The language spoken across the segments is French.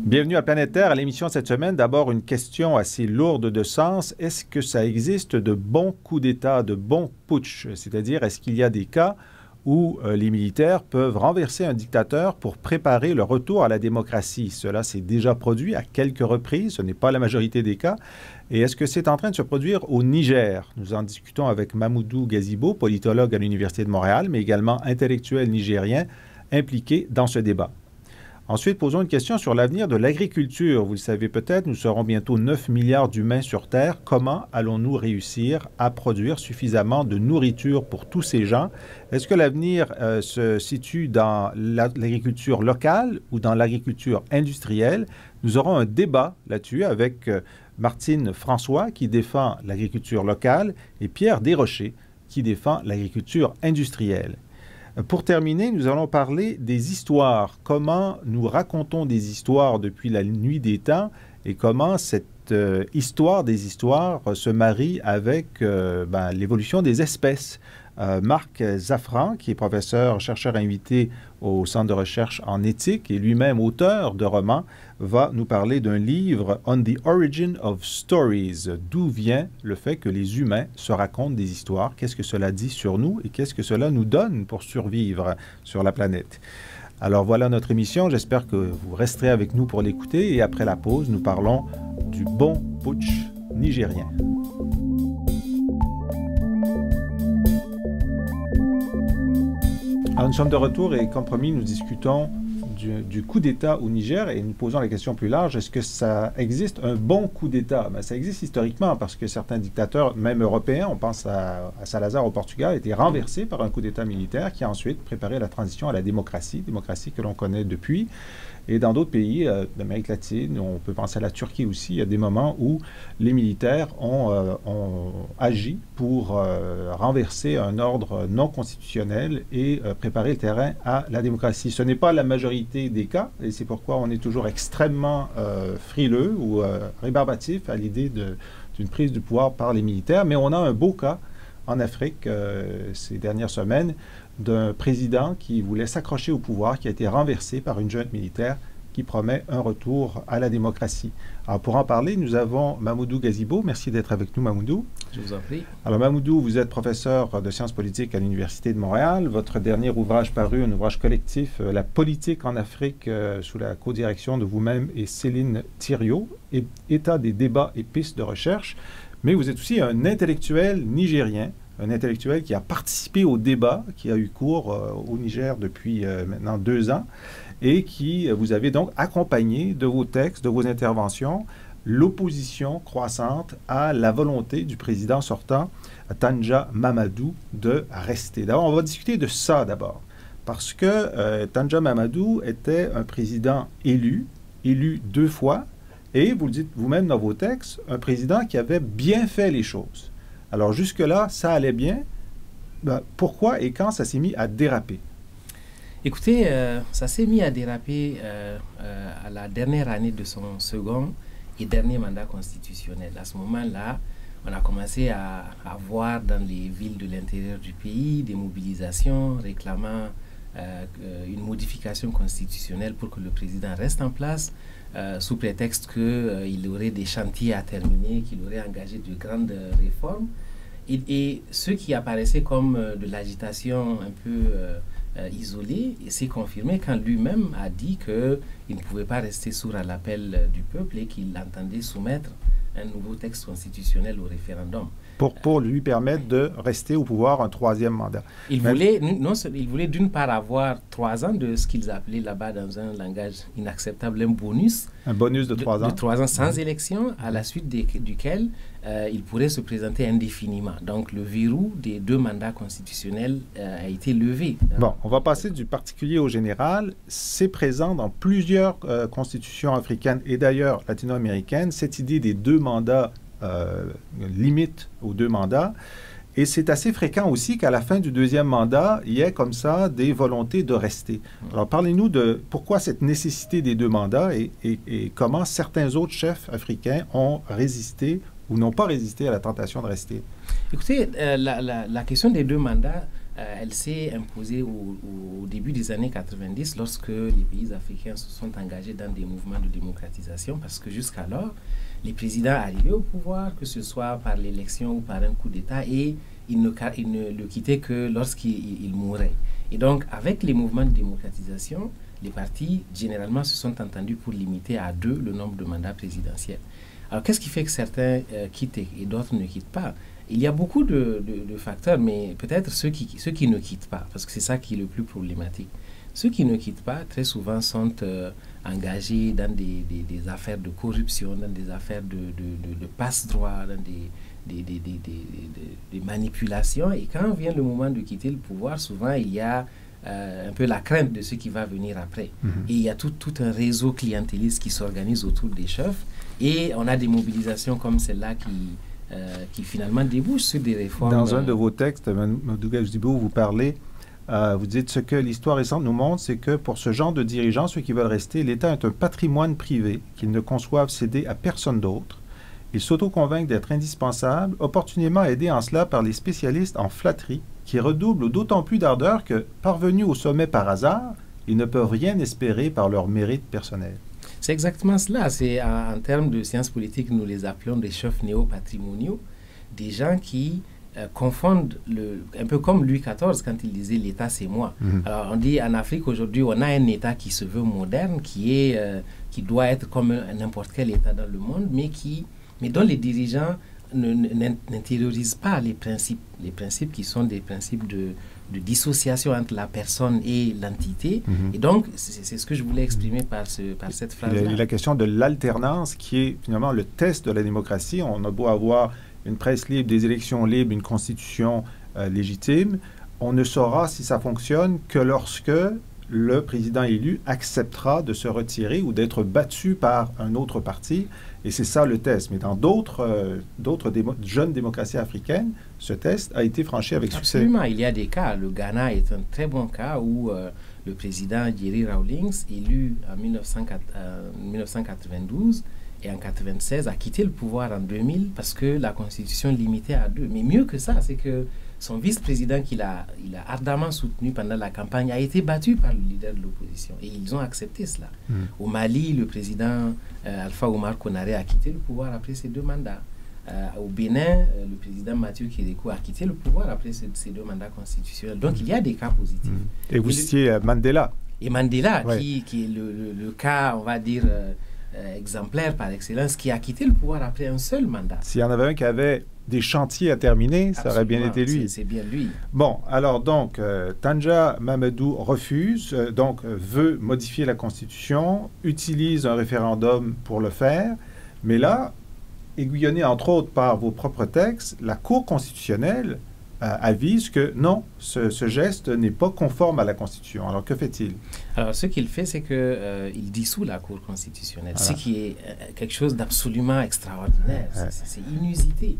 Bienvenue à Planète Terre, à l'émission cette semaine. D'abord, une question assez lourde de sens. Est-ce que ça existe de bons coups d'État, de bons putsch? C'est-à-dire, est-ce qu'il y a des cas où les militaires peuvent renverser un dictateur pour préparer le retour à la démocratie? Cela s'est déjà produit à quelques reprises, ce n'est pas la majorité des cas. Et est-ce que c'est en train de se produire au Niger? Nous en discutons avec Mamoudou Gazibo, politologue à l'Université de Montréal, mais également intellectuel nigérien impliqué dans ce débat. Ensuite, posons une question sur l'avenir de l'agriculture. Vous le savez peut-être, nous serons bientôt 9 milliards d'humains sur Terre. Comment allons-nous réussir à produire suffisamment de nourriture pour tous ces gens? Est-ce que l'avenir se situe dans l'agriculture locale ou dans l'agriculture industrielle? Nous aurons un débat là-dessus avec Martine François qui défend l'agriculture locale et Pierre Desrochers qui défend l'agriculture industrielle. Pour terminer, nous allons parler des histoires. Comment nous racontons des histoires depuis la nuit des temps et comment cette histoire des histoires se marie avec l'évolution des espèces. Marc Zaffran, qui est professeur, chercheur invité au Centre de recherche en éthique et lui-même auteur de romans, va nous parler d'un livre « On the Origin of Stories », d'où vient le fait que les humains se racontent des histoires, qu'est-ce que cela dit sur nous et qu'est-ce que cela nous donne pour survivre sur la planète. Alors voilà notre émission, j'espère que vous resterez avec nous pour l'écouter et après la pause, nous parlons du bon putsch nigérien. Alors, nous sommes de retour et, comme promis, nous discutons du coup d'État au Niger et nous posons la question plus large, est-ce que ça existe un bon coup d'État? Ça existe historiquement parce que certains dictateurs, même européens, on pense à Salazar au Portugal, étaient renversés par un coup d'État militaire qui a ensuite préparé la transition à la démocratie que l'on connaît depuis. Et dans d'autres pays d'Amérique latine, on peut penser à la Turquie aussi, il y a des moments où les militaires ont agi pour renverser un ordre non constitutionnel et préparer le terrain à la démocratie. Ce n'est pas la majorité des cas, et c'est pourquoi on est toujours extrêmement frileux ou rébarbatif à l'idée d'une prise du pouvoir par les militaires. Mais on a un beau cas en Afrique ces dernières semaines, d'un président qui voulait s'accrocher au pouvoir, qui a été renversé par une junte militaire qui promet un retour à la démocratie. Alors, pour en parler, nous avons Mamoudou Gazibo. Merci d'être avec nous, Mamoudou. Je vous en prie. Alors, Mamoudou, vous êtes professeur de sciences politiques à l'Université de Montréal. Votre dernier ouvrage paru, un ouvrage collectif, La politique en Afrique, sous la codirection de vous-même et Céline Thiriot, État des débats et pistes de recherche. Mais vous êtes aussi un intellectuel nigérien, un intellectuel qui a participé au débat qui a eu cours au Niger depuis maintenant 2 ans et qui vous avez donc accompagné de vos textes, de vos interventions, l'opposition croissante à la volonté du président sortant, Tanja Mamadou, de rester. D'abord, on va discuter de ça d'abord, parce que Tanja Mamadou était un président élu 2 fois, et vous le dites vous-même dans vos textes, un président qui avait bien fait les choses. Alors jusque-là, ça allait bien. Pourquoi et quand ça s'est mis à déraper? Écoutez, ça s'est mis à déraper à la dernière année de son second et dernier mandat constitutionnel. À ce moment-là, on a commencé à voir dans les villes de l'intérieur du pays des mobilisations réclamant une modification constitutionnelle pour que le président reste en place, sous prétexte qu'il aurait des chantiers à terminer, qu'il aurait engagé de grandes réformes. Et ce qui apparaissait comme de l'agitation un peu isolée s'est confirmé quand lui-même a dit qu'il ne pouvait pas rester sourd à l'appel du peuple et qu'il entendait soumettre un nouveau texte constitutionnel au référendum. Pour lui permettre de rester au pouvoir un 3e mandat. Il voulait d'une part avoir 3 ans de ce qu'ils appelaient là-bas dans un langage inacceptable, un bonus. Un bonus de 3 ans. De 3 ans sans élection, à la suite duquel il pourrait se présenter indéfiniment. Donc le verrou des 2 mandats constitutionnels a été levé. Bon, on va passer du particulier au général. C'est présent dans plusieurs constitutions africaines et d'ailleurs latino-américaines, cette idée des 2 mandats limite aux 2 mandats. Et c'est assez fréquent aussi qu'à la fin du 2e mandat, il y ait comme ça des volontés de rester. Alors, parlez-nous de pourquoi cette nécessité des 2 mandats et comment certains autres chefs africains ont résisté ou n'ont pas résisté à la tentation de rester. Écoutez, la question des 2 mandats elle s'est imposée au début des années 90 lorsque les pays africains se sont engagés dans des mouvements de démocratisation parce que jusqu'alors, les présidents arrivaient au pouvoir, que ce soit par l'élection ou par un coup d'État, et ils ne le quittaient que lorsqu'ils mouraient. Et donc, avec les mouvements de démocratisation, les partis, généralement, se sont entendus pour limiter à 2 le nombre de mandats présidentiels. Alors, qu'est-ce qui fait que certains quittent et d'autres ne quittent pas? Il y a beaucoup de facteurs, mais peut-être ceux qui ne quittent pas, parce que c'est ça qui est le plus problématique. Ceux qui ne quittent pas, très souvent, sont engagés dans des affaires de corruption, dans des affaires de passe-droit, dans des manipulations. Et quand vient le moment de quitter le pouvoir, souvent, il y a un peu la crainte de ce qui va venir après. Et il y a tout un réseau clientéliste qui s'organise autour des chefs. Et on a des mobilisations comme celle-là qui finalement débouchent sur des réformes. Dans un de vos textes, Madougou Djibo, vous parlez, vous dites ce que l'histoire récente nous montre, c'est que pour ce genre de dirigeants, ceux qui veulent rester, l'État est un patrimoine privé qu'ils ne conçoivent céder à personne d'autre. Ils s'auto-convainquent d'être indispensables, opportunément aidés en cela par les spécialistes en flatterie, qui redoublent d'autant plus d'ardeur que, parvenus au sommet par hasard, ils ne peuvent rien espérer par leur mérite personnel. C'est exactement cela. C'est en termes de sciences politiques, nous les appelons des chefs néo-patrimoniaux, des gens qui confondent, un peu comme Louis XIV quand il disait « l'État, c'est moi ». Alors, on dit en Afrique aujourd'hui, on a un État qui se veut moderne, qui doit être comme n'importe quel État dans le monde, mais dont les dirigeants n'intériorisent pas les principes qui sont des principes de dissociation entre la personne et l'entité. Et donc, c'est ce que je voulais exprimer par cette phrase-là. Il y a la question de l'alternance qui est finalement le test de la démocratie. On a beau avoir une presse libre, des élections libres, une constitution légitime, on ne saura si ça fonctionne que lorsque le président élu acceptera de se retirer ou d'être battu par un autre parti. Et c'est ça le test. Mais dans d'autres jeunes démocraties africaines, ce test a été franchi avec succès. Absolument. Il y a des cas. Le Ghana est un très bon cas où le président Jerry Rawlings, élu en 1992 et en 1996, a quitté le pouvoir en 2000 parce que la Constitution limitait à 2. Mais mieux que ça, c'est que son vice-président qu'il a ardemment soutenu pendant la campagne a été battu par le leader de l'opposition. Et ils ont accepté cela. Au Mali, le président Alpha Oumar Konaré a quitté le pouvoir après ses 2 mandats. Au Bénin, le président Mathieu Kérékou a quitté le pouvoir après ces 2 mandats constitutionnels. Donc, il y a des cas positifs. Et vous citiez Mandela. Et Mandela, ouais. qui est le cas, on va dire, exemplaire par excellence, qui a quitté le pouvoir après un seul mandat. S'il y en avait un qui avait des chantiers à terminer, ça aurait bien été lui. C'est bien lui. Bon, alors donc, Tandja Mamadou refuse, veut modifier la Constitution, utilise un référendum pour le faire, mais là, aiguillonné entre autres par vos propres textes, la Cour constitutionnelle avise que non, ce geste n'est pas conforme à la Constitution. Alors, que fait-il? Alors, ce qu'il fait, c'est qu'il dissout la Cour constitutionnelle, voilà. Ce qui est quelque chose d'absolument extraordinaire. C'est inusité.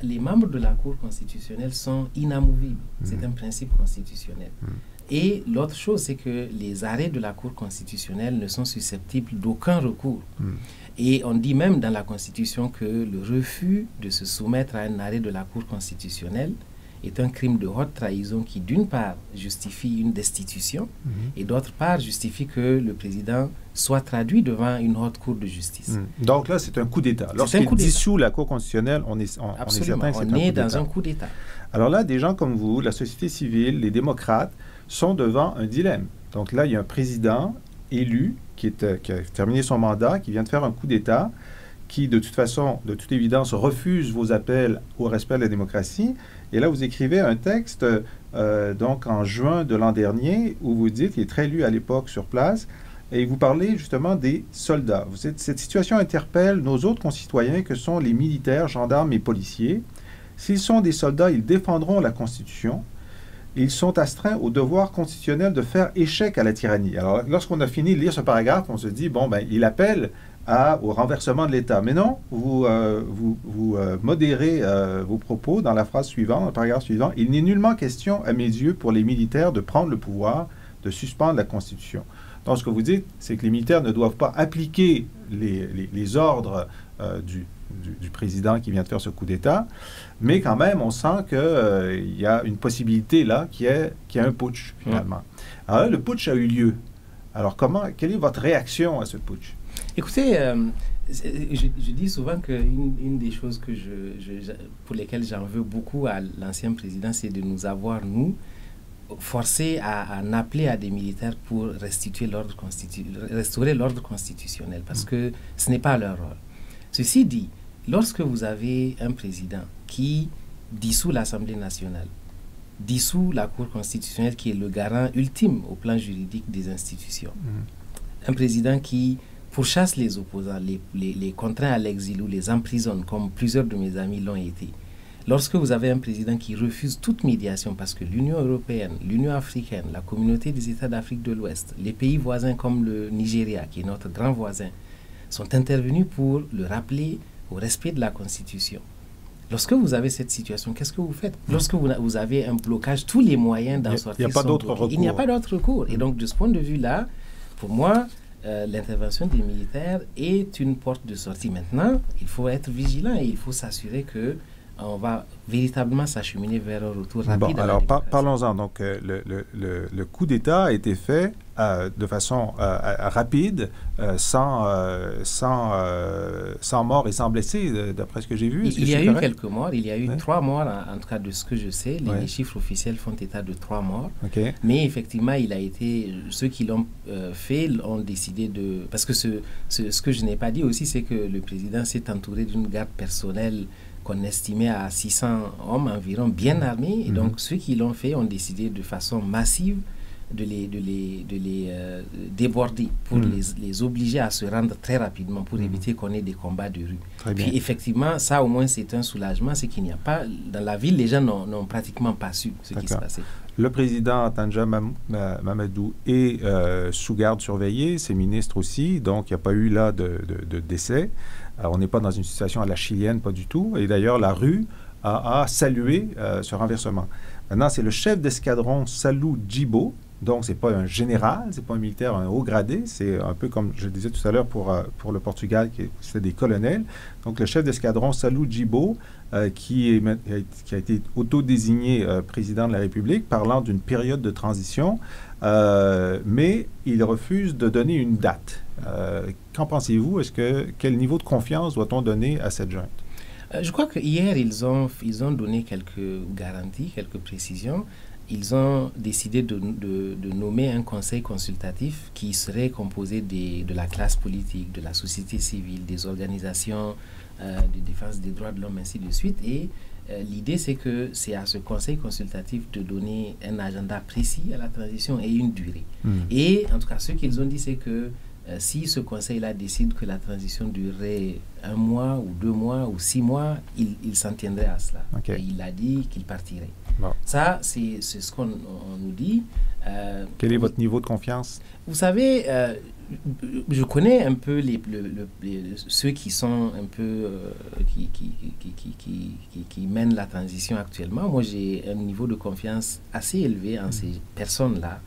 Les membres de la Cour constitutionnelle sont inamovibles. C'est un principe constitutionnel. Et l'autre chose, c'est que les arrêts de la Cour constitutionnelle ne sont susceptibles d'aucun recours. Et on dit même dans la Constitution que le refus de se soumettre à un arrêt de la Cour constitutionnelle est un crime de haute trahison qui, d'une part, justifie une destitution et d'autre part, justifie que le président soit traduit devant une haute cour de justice. Donc là, c'est un coup d'État. Lorsqu'il dissout la Cour constitutionnelle, on est certain que c'est un coup d'État. On est dans un coup d'État. Alors là, des gens comme vous, la société civile, les démocrates, sont devant un dilemme. Donc là, il y a un président élu qui a terminé son mandat, qui vient de faire un coup d'État, qui, de toute façon, de toute évidence, refuse vos appels au respect de la démocratie. Et là, vous écrivez un texte, donc en juin de l'an dernier, où vous dites, il est très lu à l'époque sur place, et vous parlez justement des soldats. Cette situation interpelle nos autres concitoyens que sont les militaires, gendarmes et policiers. S'ils sont des soldats, ils défendront la Constitution. Ils sont astreints au devoir constitutionnel de faire échec à la tyrannie. Alors, lorsqu'on a fini de lire ce paragraphe, on se dit, bon, ben, il appelle au renversement de l'État. Mais non, vous modérez vos propos dans la phrase suivante, dans le paragraphe suivant. Il n'est nullement question, à mes yeux, pour les militaires de prendre le pouvoir, de suspendre la Constitution. Donc, ce que vous dites, c'est que les militaires ne doivent pas appliquer les ordres du président qui vient de faire ce coup d'État. Mais quand même, on sent qu'il y a une possibilité là qui est un putsch, finalement. Alors là, le putsch a eu lieu. Alors, quelle est votre réaction à ce putsch? Écoutez, je dis souvent qu'une des choses pour lesquelles j'en veux beaucoup à l'ancien président, c'est de nous avoir, forcés à en appeler à des militaires pour restaurer l'ordre constitutionnel, parce que ce n'est pas leur rôle. Ceci dit, lorsque vous avez un président qui dissout l'Assemblée nationale, dissout la Cour constitutionnelle qui est le garant ultime au plan juridique des institutions, un président qui pourchasse les opposants, les contraint à l'exil ou les emprisonne, comme plusieurs de mes amis l'ont été. Lorsque vous avez un président qui refuse toute médiation parce que l'Union européenne, l'Union africaine, la communauté des États d'Afrique de l'Ouest, les pays voisins comme le Nigeria, qui est notre grand voisin, sont intervenus pour le rappeler au respect de la Constitution. Lorsque vous avez cette situation, qu'est-ce que vous faites? Lorsque vous avez un blocage, tous les moyens d'en sortir sont bloqués. Il n'y a pas d'autre recours. Et donc, de ce point de vue-là, pour moi, l'intervention des militaires est une porte de sortie. Maintenant, il faut être vigilant et il faut s'assurer que on va véritablement s'acheminer vers un retour rapide. Bon, alors parlons-en. Donc, le coup d'État a été fait de façon rapide, sans mort et sans blessés, d'après ce que j'ai vu. Il y a eu quelques morts. Il y a eu 3 morts, en tout cas de ce que je sais. Les chiffres officiels font état de 3 morts. Mais effectivement, ceux qui l'ont fait ont décidé de... Parce que ce que je n'ai pas dit aussi, c'est que le président s'est entouré d'une garde personnelle qu'on estimait à 600 hommes environ, bien armés. Et donc, ceux qui l'ont fait ont décidé de façon massive de les déborder pour les obliger à se rendre très rapidement pour éviter qu'on ait des combats de rue. Puis effectivement, ça au moins c'est un soulagement, c'est qu'il n'y a pas... Dans la ville, les gens n'ont pratiquement pas su ce qui se passait. Le président Tanja Mamadou est sous garde surveillée, ses ministres aussi, donc il n'y a pas eu là de décès. On n'est pas dans une situation à la chilienne, pas du tout. Et d'ailleurs, la rue a salué ce renversement. Maintenant, c'est le chef d'escadron Salou Djibo. Donc, ce n'est pas un général, ce n'est pas un militaire, un haut gradé. C'est un peu comme je le disais tout à l'heure pour le Portugal, c'est des colonels. Donc, le chef d'escadron Salou Djibo, qui a été autodésigné président de la République, parlant d'une période de transition, mais il refuse de donner une date. Qu'en pensez-vous? Quel niveau de confiance doit-on donner à cette junte? Je crois qu'hier, ils ont donné quelques garanties, quelques précisions. Ils ont décidé de nommer un conseil consultatif qui serait composé de la classe politique, de la société civile, des organisations de défense des droits de l'homme, ainsi de suite. Et l'idée, c'est que c'est à ce conseil consultatif de donner un agenda précis à la transition et une durée. Et en tout cas, ce qu'ils ont dit, c'est que si ce conseil-là décide que la transition durerait 1 mois ou 2 mois ou 6 mois, il s'en tiendrait à cela. Et il a dit qu'il partirait. Bon. Ça, c'est ce qu'on nous dit. Quel est votre niveau de confiance? Vous savez, je connais un peu ceux qui sont un peu... qui mènent la transition actuellement. Moi, j'ai un niveau de confiance assez élevé en ces personnes-là.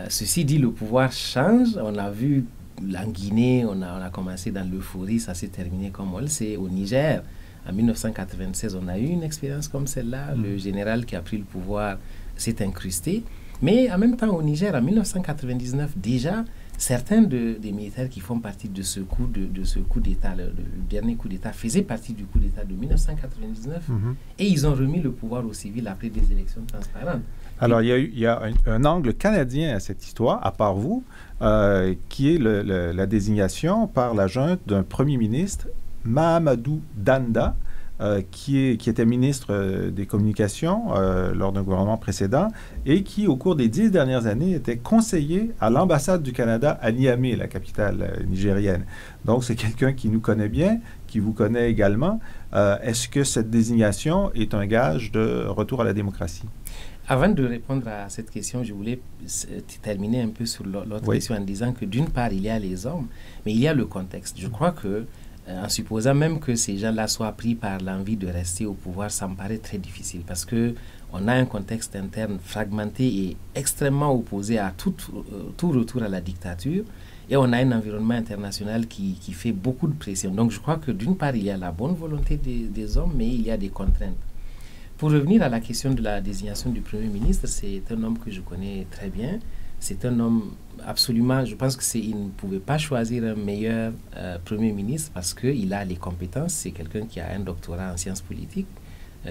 Ceci dit, le pouvoir change. On a vu en Guinée, on a commencé dans l'euphorie, ça s'est terminé comme on le sait. Au Niger, en 1996, on a eu une expérience comme celle-là. Le général qui a pris le pouvoir s'est incrusté. Mais en même temps, au Niger, en 1999, déjà, certains des militaires qui font partie de ce coup d'État, le dernier coup d'État, faisaient partie du coup d'État de 1999 et ils ont remis le pouvoir aux civils après des élections transparentes. Alors, il y a un angle canadien à cette histoire, à part vous, qui est la désignation par la junte d'un premier ministre, Mahamadou Danda, qui était ministre des Communications lors d'un gouvernement précédent et qui, au cours des 10 dernières années, était conseiller à l'ambassade du Canada à Niamey, la capitale nigérienne. Donc, c'est quelqu'un qui nous connaît bien, qui vous connaît également. Est-ce que cette désignation est un gage de retour à la démocratie? Avant de répondre à cette question, je voulais terminer un peu sur l'autre question en disant que d'une part, il y a les hommes, mais il y a le contexte. Je crois que en supposant même que ces gens-là soient pris par l'envie de rester au pouvoir, ça me paraît très difficile parce qu'on a un contexte interne fragmenté et extrêmement opposé à tout retour à la dictature. Et on a un environnement international qui fait beaucoup de pression. Donc je crois que d'une part, il y a la bonne volonté des hommes, mais il y a des contraintes. Pour revenir à la question de la désignation du Premier ministre, c'est un homme que je connais très bien. C'est un homme absolument, je pense qu'il ne pouvait pas choisir un meilleur Premier ministre parce qu'il a les compétences. C'est quelqu'un qui a un doctorat en sciences politiques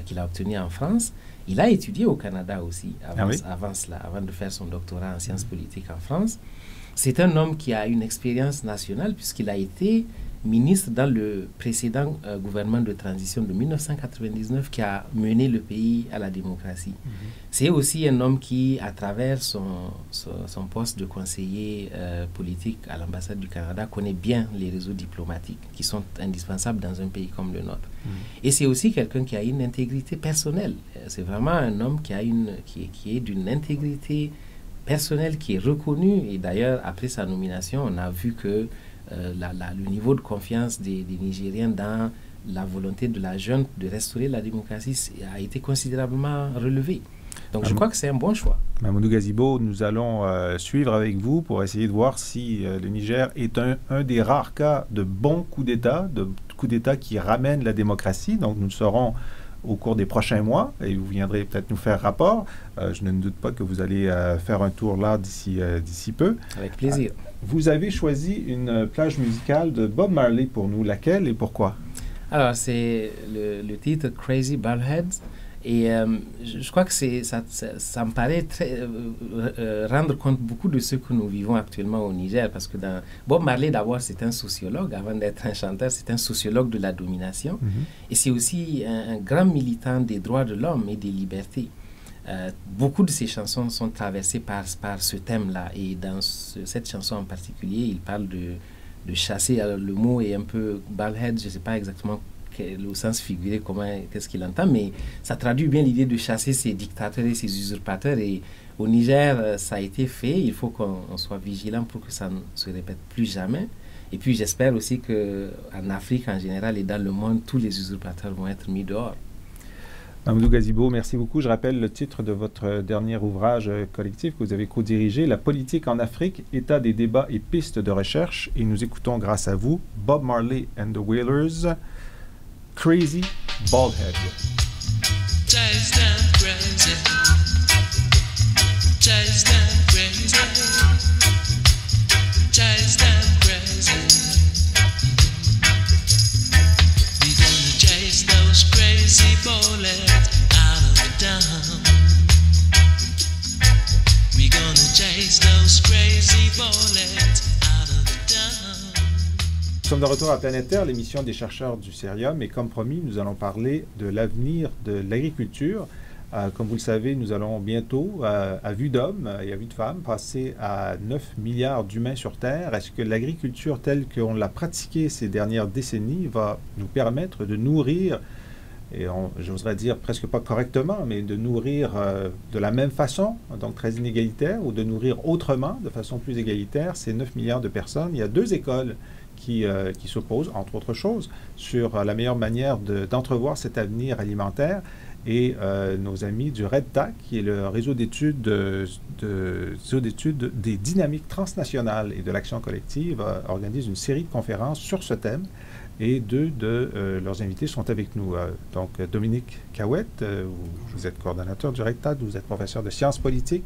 qu'il a obtenu en France. Il a étudié au Canada aussi avant de faire son doctorat en sciences politiques en France. C'est un homme qui a une expérience nationale puisqu'il a été ministre dans le précédent gouvernement de transition de 1999 qui a mené le pays à la démocratie. C'est aussi un homme qui, à travers son poste de conseiller politique à l'ambassade du Canada, connaît bien les réseaux diplomatiques qui sont indispensables dans un pays comme le nôtre. Et c'est aussi quelqu'un qui a une intégrité personnelle. C'est vraiment un homme qui est d'une intégrité personnelle qui est reconnue. Et d'ailleurs, après sa nomination, on a vu que le niveau de confiance des Nigériens dans la volonté de la junte de restaurer la démocratie a été considérablement relevé. Donc je crois que c'est un bon choix. Mamadou Gazibo, nous allons suivre avec vous pour essayer de voir si le Niger est un des rares cas de bons coups d'État qui ramènent la démocratie. Donc nous le saurons au cours des prochains mois et vous viendrez peut-être nous faire rapport. Je ne doute pas que vous allez faire un tour là d'ici peu. Avec plaisir. Vous avez choisi une plage musicale de Bob Marley pour nous. Laquelle et pourquoi? Alors, c'est le titre Crazy Baldheads. Et je crois que ça me paraît rendre compte beaucoup de ce que nous vivons actuellement au Niger. Parce que Bob Marley, d'abord, c'est un sociologue. Avant d'être un chanteur, c'est un sociologue de la domination. Et c'est aussi un grand militant des droits de l'homme et des libertés. Beaucoup de ses chansons sont traversées par ce thème-là. Et dans cette chanson en particulier, il parle de chasser. Alors, le mot est un peu baldhead, je ne sais pas exactement au sens figuré qu'est-ce qu'il entend, mais ça traduit bien l'idée de chasser ces dictateurs et ces usurpateurs. Et au Niger, ça a été fait. Il faut qu'on soit vigilant pour que ça ne se répète plus jamais. Et puis j'espère aussi qu'en Afrique en général et dans le monde, tous les usurpateurs vont être mis dehors. Mamadou Gazibo, merci beaucoup. Je rappelle le titre de votre dernier ouvrage collectif que vous avez co-dirigé, La politique en Afrique, état des débats et pistes de recherche. Et nous écoutons grâce à vous Bob Marley and the Wailers, Crazy Baldhead. Chased and crazy. Chased and crazy. Chased and crazy. We gonna chase those crazy bullets out of town. We gonna chase those crazy bullets out of town. Nous sommes de retour à Planète Terre, l'émission des chercheurs du Cerium, et comme promis, nous allons parler de l'avenir de l'agriculture. Comme vous le savez, nous allons bientôt, à vue d'homme et à vue de femme, passer à 9 milliards d'humains sur Terre. Est-ce que l'agriculture telle qu'on l'a pratiquée ces dernières décennies va nous permettre de nourrir, et j'oserais dire presque pas correctement, mais de nourrir de la même façon, donc très inégalitaire, ou de nourrir autrement, de façon plus égalitaire, ces 9 milliards de personnes? Il y a deux écoles qui s'opposent, entre autres choses, sur la meilleure manière d'entrevoir cet avenir alimentaire. Et nos amis du REDTAC, qui est le réseau d'études des dynamiques transnationales et de l'action collective, organise une série de conférences sur ce thème. Et deux de leurs invités sont avec nous. Donc, Dominique Cahouette, vous êtes coordonnateur du REDTAC, vous êtes professeur de sciences politiques.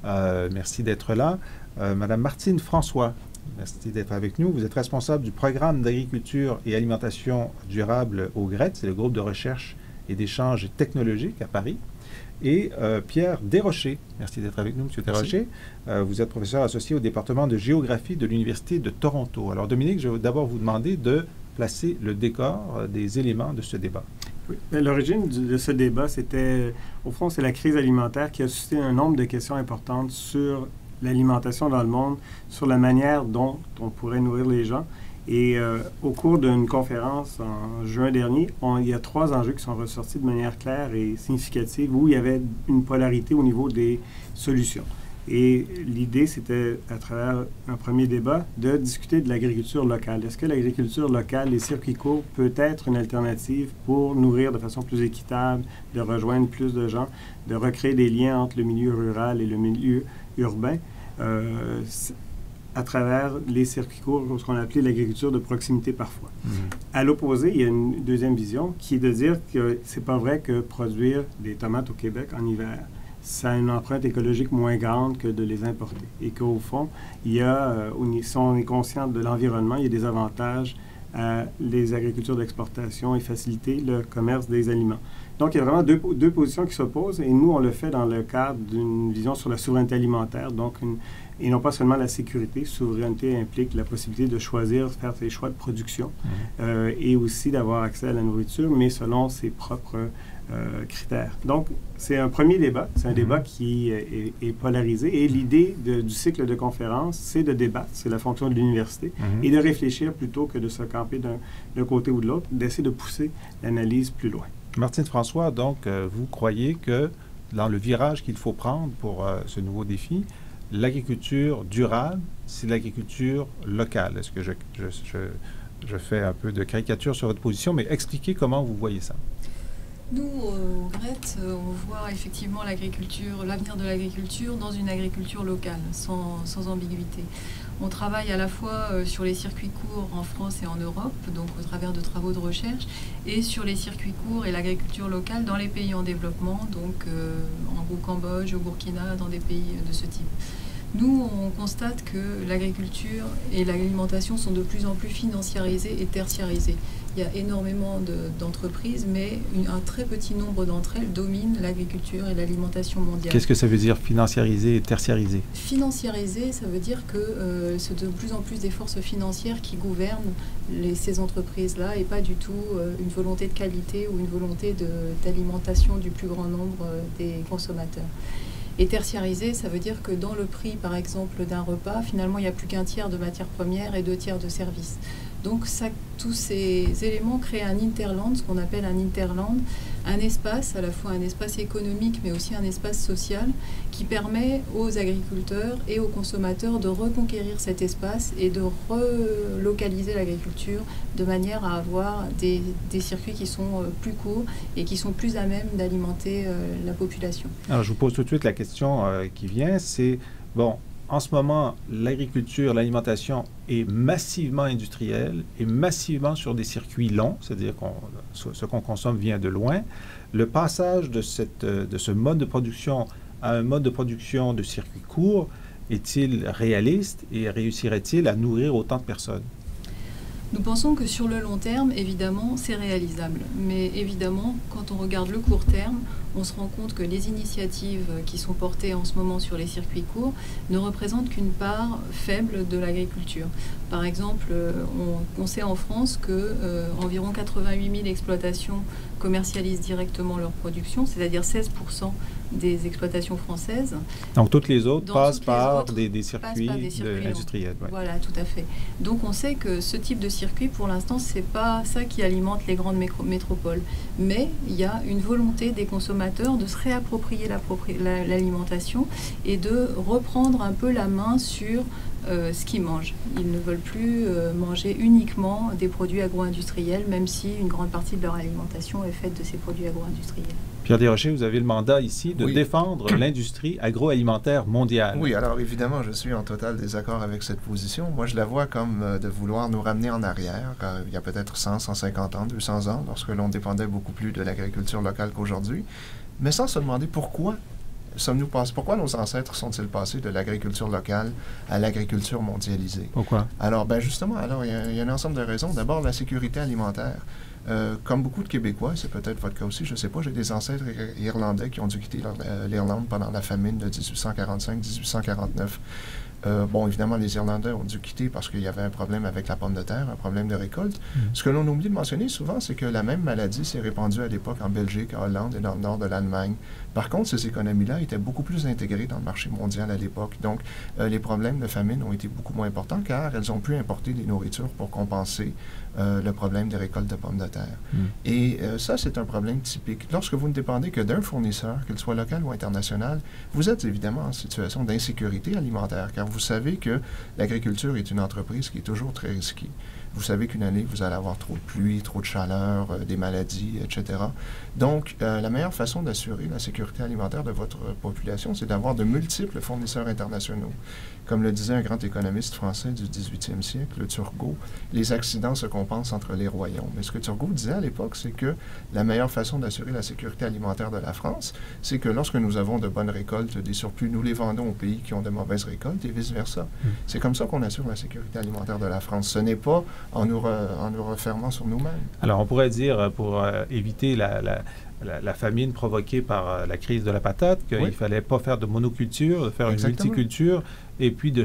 Merci d'être là. Madame Martine François, merci d'être avec nous. Vous êtes responsable du programme d'agriculture et alimentation durable au GRET, c'est le groupe de recherche et d'échanges technologiques à Paris. Et Pierre Desrochers, merci d'être avec nous, M. Desrochers. Vous êtes professeur associé au département de géographie de l'Université de Toronto. Alors, Dominique, je vais d'abord vous demander de placer le décor des éléments de ce débat. Oui. L'origine de ce débat, au fond, c'est la crise alimentaire qui a suscité un nombre de questions importantes sur l'alimentation dans le monde, sur la manière dont on pourrait nourrir les gens. Et au cours d'une conférence en juin dernier, il y a 3 enjeux qui sont ressortis de manière claire et significative où il y avait une polarité au niveau des solutions. Et l'idée, c'était, à travers un premier débat, de discuter de l'agriculture locale. Est-ce que l'agriculture locale, les circuits courts, peut être une alternative pour nourrir de façon plus équitable, de rejoindre plus de gens, de recréer des liens entre le milieu rural et le milieu urbain? à travers les circuits courts, ce qu'on a appelé l'agriculture de proximité parfois. À l'opposé, il y a une deuxième vision qui est de dire que c'est pas vrai que produire des tomates au Québec en hiver, ça a une empreinte écologique moins grande que de les importer. Et qu'au fond, il y a, si on est conscient de l'environnement, il y a des avantages à les agricultures d'exportation et faciliter le commerce des aliments. Donc, il y a vraiment deux positions qui s'opposent et nous, on le fait dans le cadre d'une vision sur la souveraineté alimentaire, donc et non pas seulement la sécurité. Souveraineté implique la possibilité de choisir, faire ses choix de production et aussi d'avoir accès à la nourriture, mais selon ses propres critères. Donc, c'est un premier débat. C'est un débat qui est polarisé. Et l'idée du cycle de conférences, c'est de débattre, c'est la fonction de l'université, et de réfléchir plutôt que de se camper d'un côté ou de l'autre, d'essayer de pousser l'analyse plus loin. Martine François, donc, vous croyez que dans le virage qu'il faut prendre pour ce nouveau défi, l'agriculture durable, c'est l'agriculture locale. Est-ce que je fais un peu de caricature sur votre position, mais expliquez comment vous voyez ça. Nous, au GRET, on voit effectivement l'avenir de l'agriculture dans une agriculture locale, sans ambiguïté. On travaille à la fois sur les circuits courts en France et en Europe, donc au travers de travaux de recherche, et sur les circuits courts et l'agriculture locale dans les pays en développement, donc au Cambodge, au Burkina, dans des pays de ce type. Nous, on constate que l'agriculture et l'alimentation sont de plus en plus financiarisées et tertiarisées. Il y a énormément d'entreprises, mais un très petit nombre d'entre elles dominent l'agriculture et l'alimentation mondiale. Qu'est-ce que ça veut dire financiarisé et tertiarisé? Financiarisé, ça veut dire que c'est de plus en plus des forces financières qui gouvernent ces entreprises-là et pas du tout une volonté de qualité ou une volonté d'alimentation du plus grand nombre des consommateurs. Et tertiarisé, ça veut dire que dans le prix, par exemple, d'un repas, finalement, il n'y a plus qu'un tiers de matières premières et 2 tiers de services. Donc, tous ces éléments créent un interland, ce qu'on appelle un interland, un espace, à la fois un espace économique, mais aussi un espace social, qui permet aux agriculteurs et aux consommateurs de reconquérir cet espace et de relocaliser l'agriculture de manière à avoir des circuits qui sont plus courts et qui sont plus à même d'alimenter la population. Alors, je vous pose tout de suite la question qui vient, c'est, bon, en ce moment, l'agriculture, l'alimentation est massivement industrielle et massivement sur des circuits longs, c'est-à-dire que ce qu'on consomme vient de loin. Le passage de ce mode de production à un mode de production de circuits courts est-il réaliste et réussirait-il à nourrir autant de personnes? Nous pensons que sur le long terme, évidemment, c'est réalisable. Mais évidemment, quand on regarde le court terme, on se rend compte que les initiatives qui sont portées en ce moment sur les circuits courts ne représentent qu'une part faible de l'agriculture. Par exemple, on sait en France qu'environ 88 000 exploitations commercialisent directement leur production, c'est-à-dire 16% des exploitations françaises. Donc toutes les autres passent par des circuits industriels. Ouais. Voilà, tout à fait. Donc on sait que ce type de circuit, pour l'instant, c'est pas ça qui alimente les grandes métropoles. Mais il y a une volonté des consommateurs de se réapproprier l'alimentation et de reprendre un peu la main sur ce qu'ils mangent. Ils ne veulent plus manger uniquement des produits agro-industriels, même si une grande partie de leur alimentation est faite de ces produits agro-industriels. Pierre Desrochers, vous avez le mandat ici de défendre l'industrie agroalimentaire mondiale. Oui, alors évidemment, je suis en total désaccord avec cette position. Moi, je la vois comme de vouloir nous ramener en arrière, il y a peut-être 100, 150 ans, 200 ans, lorsque l'on dépendait beaucoup plus de l'agriculture locale qu'aujourd'hui, mais sans se demander pourquoi nos ancêtres sont-ils passés de l'agriculture locale à l'agriculture mondialisée? Pourquoi? Alors, justement, il y a un ensemble de raisons. D'abord, la sécurité alimentaire. Comme beaucoup de Québécois, c'est peut-être votre cas aussi, je ne sais pas, j'ai des ancêtres irlandais qui ont dû quitter l'Irlande pendant la famine de 1845-1849. Évidemment, les Irlandais ont dû quitter parce qu'il y avait un problème avec la pomme de terre, un problème de récolte. Ce que l'on oublie de mentionner souvent, c'est que la même maladie s'est répandue à l'époque en Belgique, en Hollande et dans le nord de l'Allemagne. Par contre, ces économies-là étaient beaucoup plus intégrées dans le marché mondial à l'époque. Donc, les problèmes de famine ont été beaucoup moins importants car elles ont pu importer des nourritures pour compenser le problème des récoltes de pommes de terre. Et ça, c'est un problème typique. Lorsque vous ne dépendez que d'un fournisseur, qu'il soit local ou international, vous êtes évidemment en situation d'insécurité alimentaire car vous savez que l'agriculture est une entreprise qui est toujours très risquée. Vous savez qu'une année, vous allez avoir trop de pluie, trop de chaleur, des maladies, etc. Donc, la meilleure façon d'assurer la sécurité alimentaire de votre population, c'est d'avoir de multiples fournisseurs internationaux. Comme le disait un grand économiste français du 18e siècle, Turgot, les accidents se compensent entre les royaumes. Mais ce que Turgot disait à l'époque, c'est que la meilleure façon d'assurer la sécurité alimentaire de la France, c'est que lorsque nous avons de bonnes récoltes, des surplus, nous les vendons aux pays qui ont de mauvaises récoltes et vice-versa. C'est comme ça qu'on assure la sécurité alimentaire de la France. Ce n'est pas en nous refermant sur nous-mêmes. Alors, on pourrait dire, pour éviter la famine provoquée par la crise de la patate, qu'il ne fallait pas faire de monoculture, de faire une multiculture, et puis de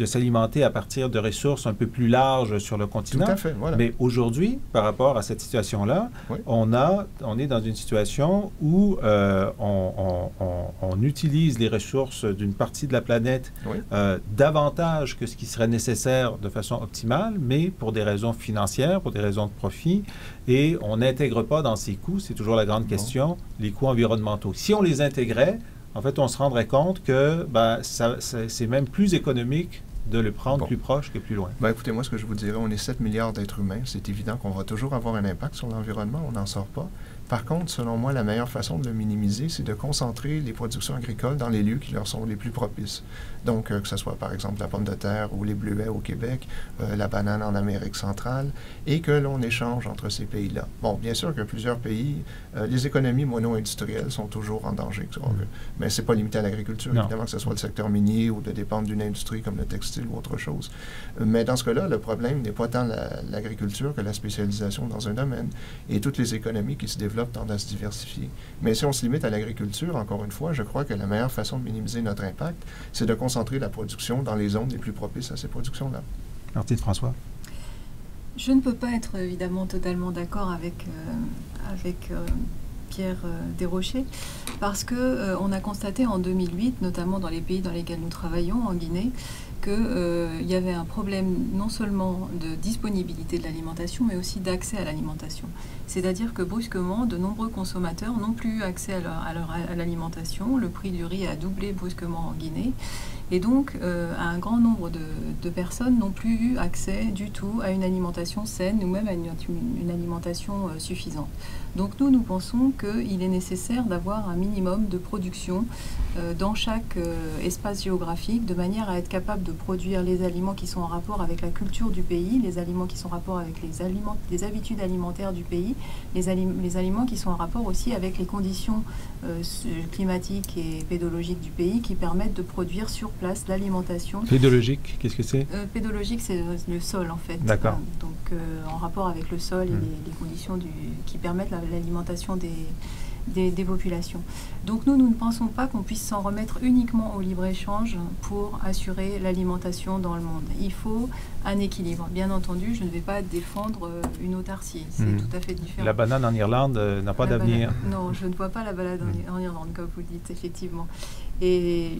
s'alimenter à partir de ressources un peu plus larges sur le continent. Tout à fait, voilà. Mais aujourd'hui, par rapport à cette situation-là, on est dans une situation où on utilise les ressources d'une partie de la planète davantage que ce qui serait nécessaire de façon optimale, mais pour des raisons financières, pour des raisons de profit, et on n'intègre pas dans ces coûts, c'est toujours la grande question, les coûts environnementaux. Si on les intégrait, en fait, on se rendrait compte que c'est même plus économique de le prendre plus proche que plus loin. Écoutez, moi, ce que je vous dirais, on est 7 milliards d'êtres humains. C'est évident qu'on va toujours avoir un impact sur l'environnement, on n'en sort pas. Par contre, selon moi, la meilleure façon de le minimiser, c'est de concentrer les productions agricoles dans les lieux qui leur sont les plus propices. Donc, que ce soit, par exemple, la pomme de terre ou les bleuets au Québec, la banane en Amérique centrale, et que l'on échange entre ces pays-là. Bon, bien sûr que plusieurs pays, les économies mono-industrielles sont toujours en danger, mais ce n'est pas limité à l'agriculture, évidemment, que ce soit le secteur minier ou de dépendre d'une industrie comme le textile ou autre chose. Mais dans ce cas-là, le problème n'est pas tant l'agriculture que la spécialisation dans un domaine. Et toutes les économies qui se développent tendent à se diversifier. Mais si on se limite à l'agriculture, encore une fois, je crois que la meilleure façon de minimiser notre impact, c'est de concentrer la production dans les zones les plus propices à ces productions-là. Martine François. Je ne peux pas être évidemment totalement d'accord avec Pierre Desrochers, parce qu'on a constaté en 2008, notamment dans les pays dans lesquels nous travaillons, en Guinée, qu'il y avait un problème non seulement de disponibilité de l'alimentation, mais aussi d'accès à l'alimentation. C'est-à-dire que brusquement, de nombreux consommateurs n'ont plus accès à l'alimentation. Le prix du riz a doublé brusquement en Guinée. Et donc, un grand nombre de personnes n'ont plus eu accès du tout à une alimentation saine ou même à une alimentation suffisante. Donc nous pensons qu'il est nécessaire d'avoir un minimum de production dans chaque espace géographique, de manière à être capable de produire les aliments qui sont en rapport avec la culture du pays, les aliments qui sont en rapport avec les habitudes alimentaires du pays, les aliments qui sont en rapport aussi avec les conditions climatiques et pédologiques du pays, qui permettent de produire sur place l'alimentation. Pédologique, qu'est-ce que c'est? Pédologique, c'est le sol en fait. D'accord. Donc en rapport avec le sol et les conditions qui permettent l'alimentation des populations. Donc nous ne pensons pas qu'on puisse s'en remettre uniquement au libre-échange pour assurer l'alimentation dans le monde. Il faut un équilibre. Bien entendu, je ne vais pas défendre une autarcie. C'est tout à fait différent. La banane en Irlande n'a pas d'avenir. Non, je ne vois pas la banane en Irlande, comme vous dites, effectivement. Et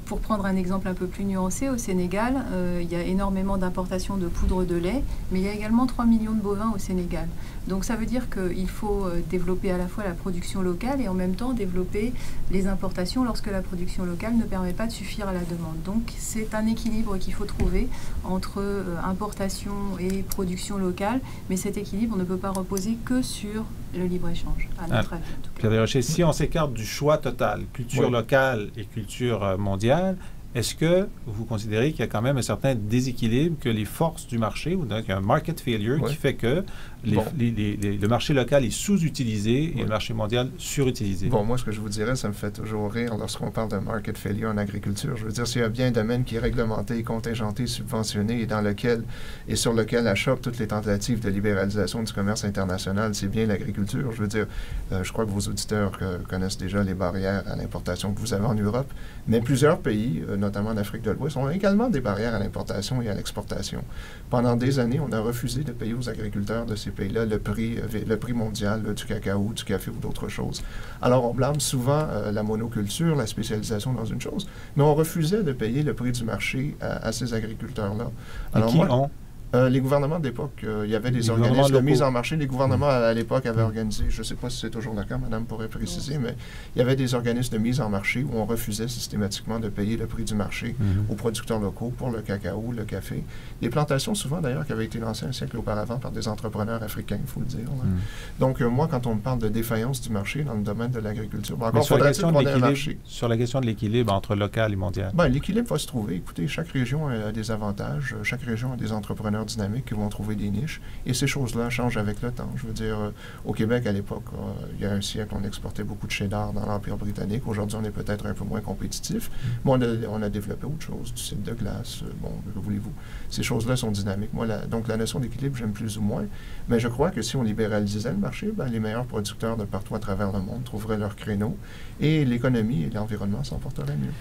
pour prendre un exemple un peu plus nuancé, au Sénégal, il y a énormément d'importations de poudre de lait, mais il y a également 3 millions de bovins au Sénégal. Donc ça veut dire qu'il faut développer à la fois la production locale et en même temps développer les importations lorsque la production locale ne permet pas de suffire à la demande. Donc c'est un équilibre qu'il faut trouver entre importation et production locale, mais cet équilibre ne peut pas reposer que sur le libre-échange, à notre avis. Pierre Desrochers, si on s'écarte du choix total, culture locale et culture mondiale, est-ce que vous considérez qu'il y a quand même un certain déséquilibre, que les forces du marché, ou donc il y a un market failure qui fait que le marché local est sous-utilisé et le marché mondial surutilisé? Bon, moi, ce que je vous dirais, ça me fait toujours rire lorsqu'on parle de market failure en agriculture. Je veux dire, s'il y a bien un domaine qui est réglementé, contingenté, subventionné et sur lequel achoppent toutes les tentatives de libéralisation du commerce international, c'est bien l'agriculture. Je veux dire, je crois que vos auditeurs connaissent déjà les barrières à l'importation que vous avez en Europe, mais plusieurs pays, notamment en Afrique de l'Ouest, ont également des barrières à l'importation et à l'exportation. Pendant des années, on a refusé de payer aux agriculteurs de ces pays-là le prix mondial du cacao, du café ou d'autres choses. Alors, on blâme souvent la monoculture, la spécialisation dans une chose, mais on refusait de payer le prix du marché à ces agriculteurs-là. Alors, Les gouvernements d'époque, il y avait des Les organismes de gouvernements mise locaux. en marché. Les gouvernements, à l'époque, avaient organisé, je ne sais pas si c'est toujours le cas, madame pourrait préciser, mais il y avait des organismes de mise en marché où on refusait systématiquement de payer le prix du marché aux producteurs locaux pour le cacao, le café. Des plantations, souvent d'ailleurs, qui avaient été lancées un siècle auparavant par des entrepreneurs africains, il faut le dire. Là. Donc, moi, quand on me parle de défaillance du marché dans le domaine de l'agriculture, Mais encore sur la faudrait-il question de qu'on ait un marché. l'équilibre, sur la question de l'équilibre entre local et mondial. Ben, l'équilibre va se trouver. Écoutez, chaque région a des avantages. Chaque région a des entrepreneurs dynamiques qui vont trouver des niches. Et ces choses-là changent avec le temps. Je veux dire, au Québec, à l'époque, il y a un siècle, on exportait beaucoup de cheddar dans l'Empire britannique. Aujourd'hui, on est peut-être un peu moins compétitif. Mais on a développé autre chose, du cidre de glace. Bon, que voulez-vous? Ces choses-là sont dynamiques. Moi, donc, la notion d'équilibre, j'aime plus ou moins. Mais je crois que si on libéralisait le marché, ben, les meilleurs producteurs de partout à travers le monde trouveraient leur créneau et l'économie et l'environnement s'en porteraient mieux.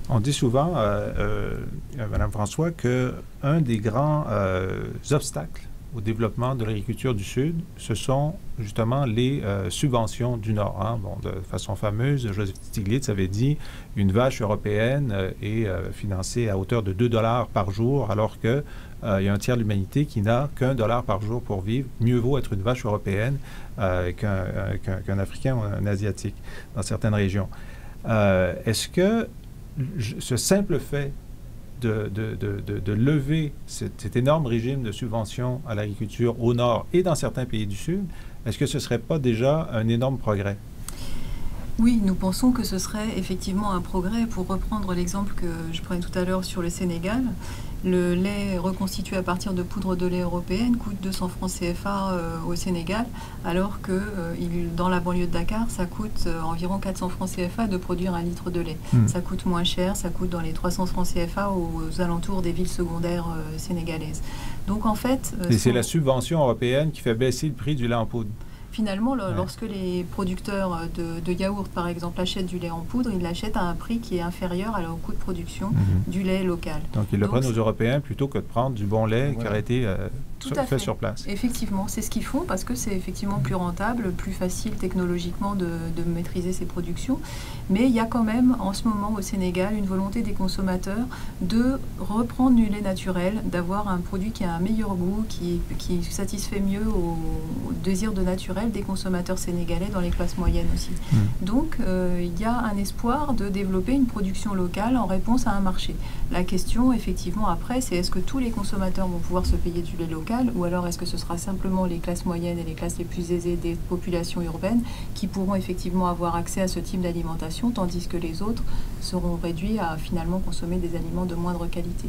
On dit souvent, Mme François, qu'un des grands obstacles au développement de l'agriculture du Sud, ce sont justement les subventions du Nord. Hein. Bon, de façon fameuse, Joseph Stiglitz avait dit une vache européenne est financée à hauteur de 2 $ par jour, alors que il y a un tiers de l'humanité qui n'a qu'un dollar par jour pour vivre. Mieux vaut être une vache européenne qu'un Africain ou un Asiatique dans certaines régions. Est-ce que ce simple fait de lever cet énorme régime de subvention à l'agriculture au Nord et dans certains pays du Sud, est-ce que ce ne serait pas déjà un énorme progrès? Oui, nous pensons que ce serait effectivement un progrès. Pour reprendre l'exemple que je prenais tout à l'heure sur le Sénégal, le lait reconstitué à partir de poudre de lait européenne coûte 200 francs CFA au Sénégal, alors que dans la banlieue de Dakar, ça coûte environ 400 francs CFA de produire 1 litre de lait. Ça coûte moins cher, ça coûte dans les 300 francs CFA aux alentours des villes secondaires sénégalaises. Donc en fait... Et c'est la subvention européenne qui fait baisser le prix du lait en poudre. Finalement, lorsque les producteurs de yaourt, par exemple, achètent du lait en poudre, ils l'achètent à un prix qui est inférieur à leur coût de production du lait local. Donc, ils le prennent aux Européens plutôt que de prendre du bon lait qui aurait été fait sur place. Effectivement, c'est ce qu'ils font parce que c'est effectivement plus rentable, plus facile technologiquement de maîtriser ces productions. Mais il y a quand même, en ce moment, au Sénégal, une volonté des consommateurs de reprendre du lait naturel, d'avoir un produit qui a un meilleur goût, qui satisfait mieux au désir de naturel des consommateurs sénégalais dans les classes moyennes aussi. Donc, il y a un espoir de développer une production locale en réponse à un marché. La question, effectivement, après, c'est est-ce que tous les consommateurs vont pouvoir se payer du lait local ou alors est-ce que ce sera simplement les classes moyennes et les classes les plus aisées des populations urbaines qui pourront effectivement avoir accès à ce type d'alimentation, tandis que les autres seront réduits à finalement consommer des aliments de moindre qualité.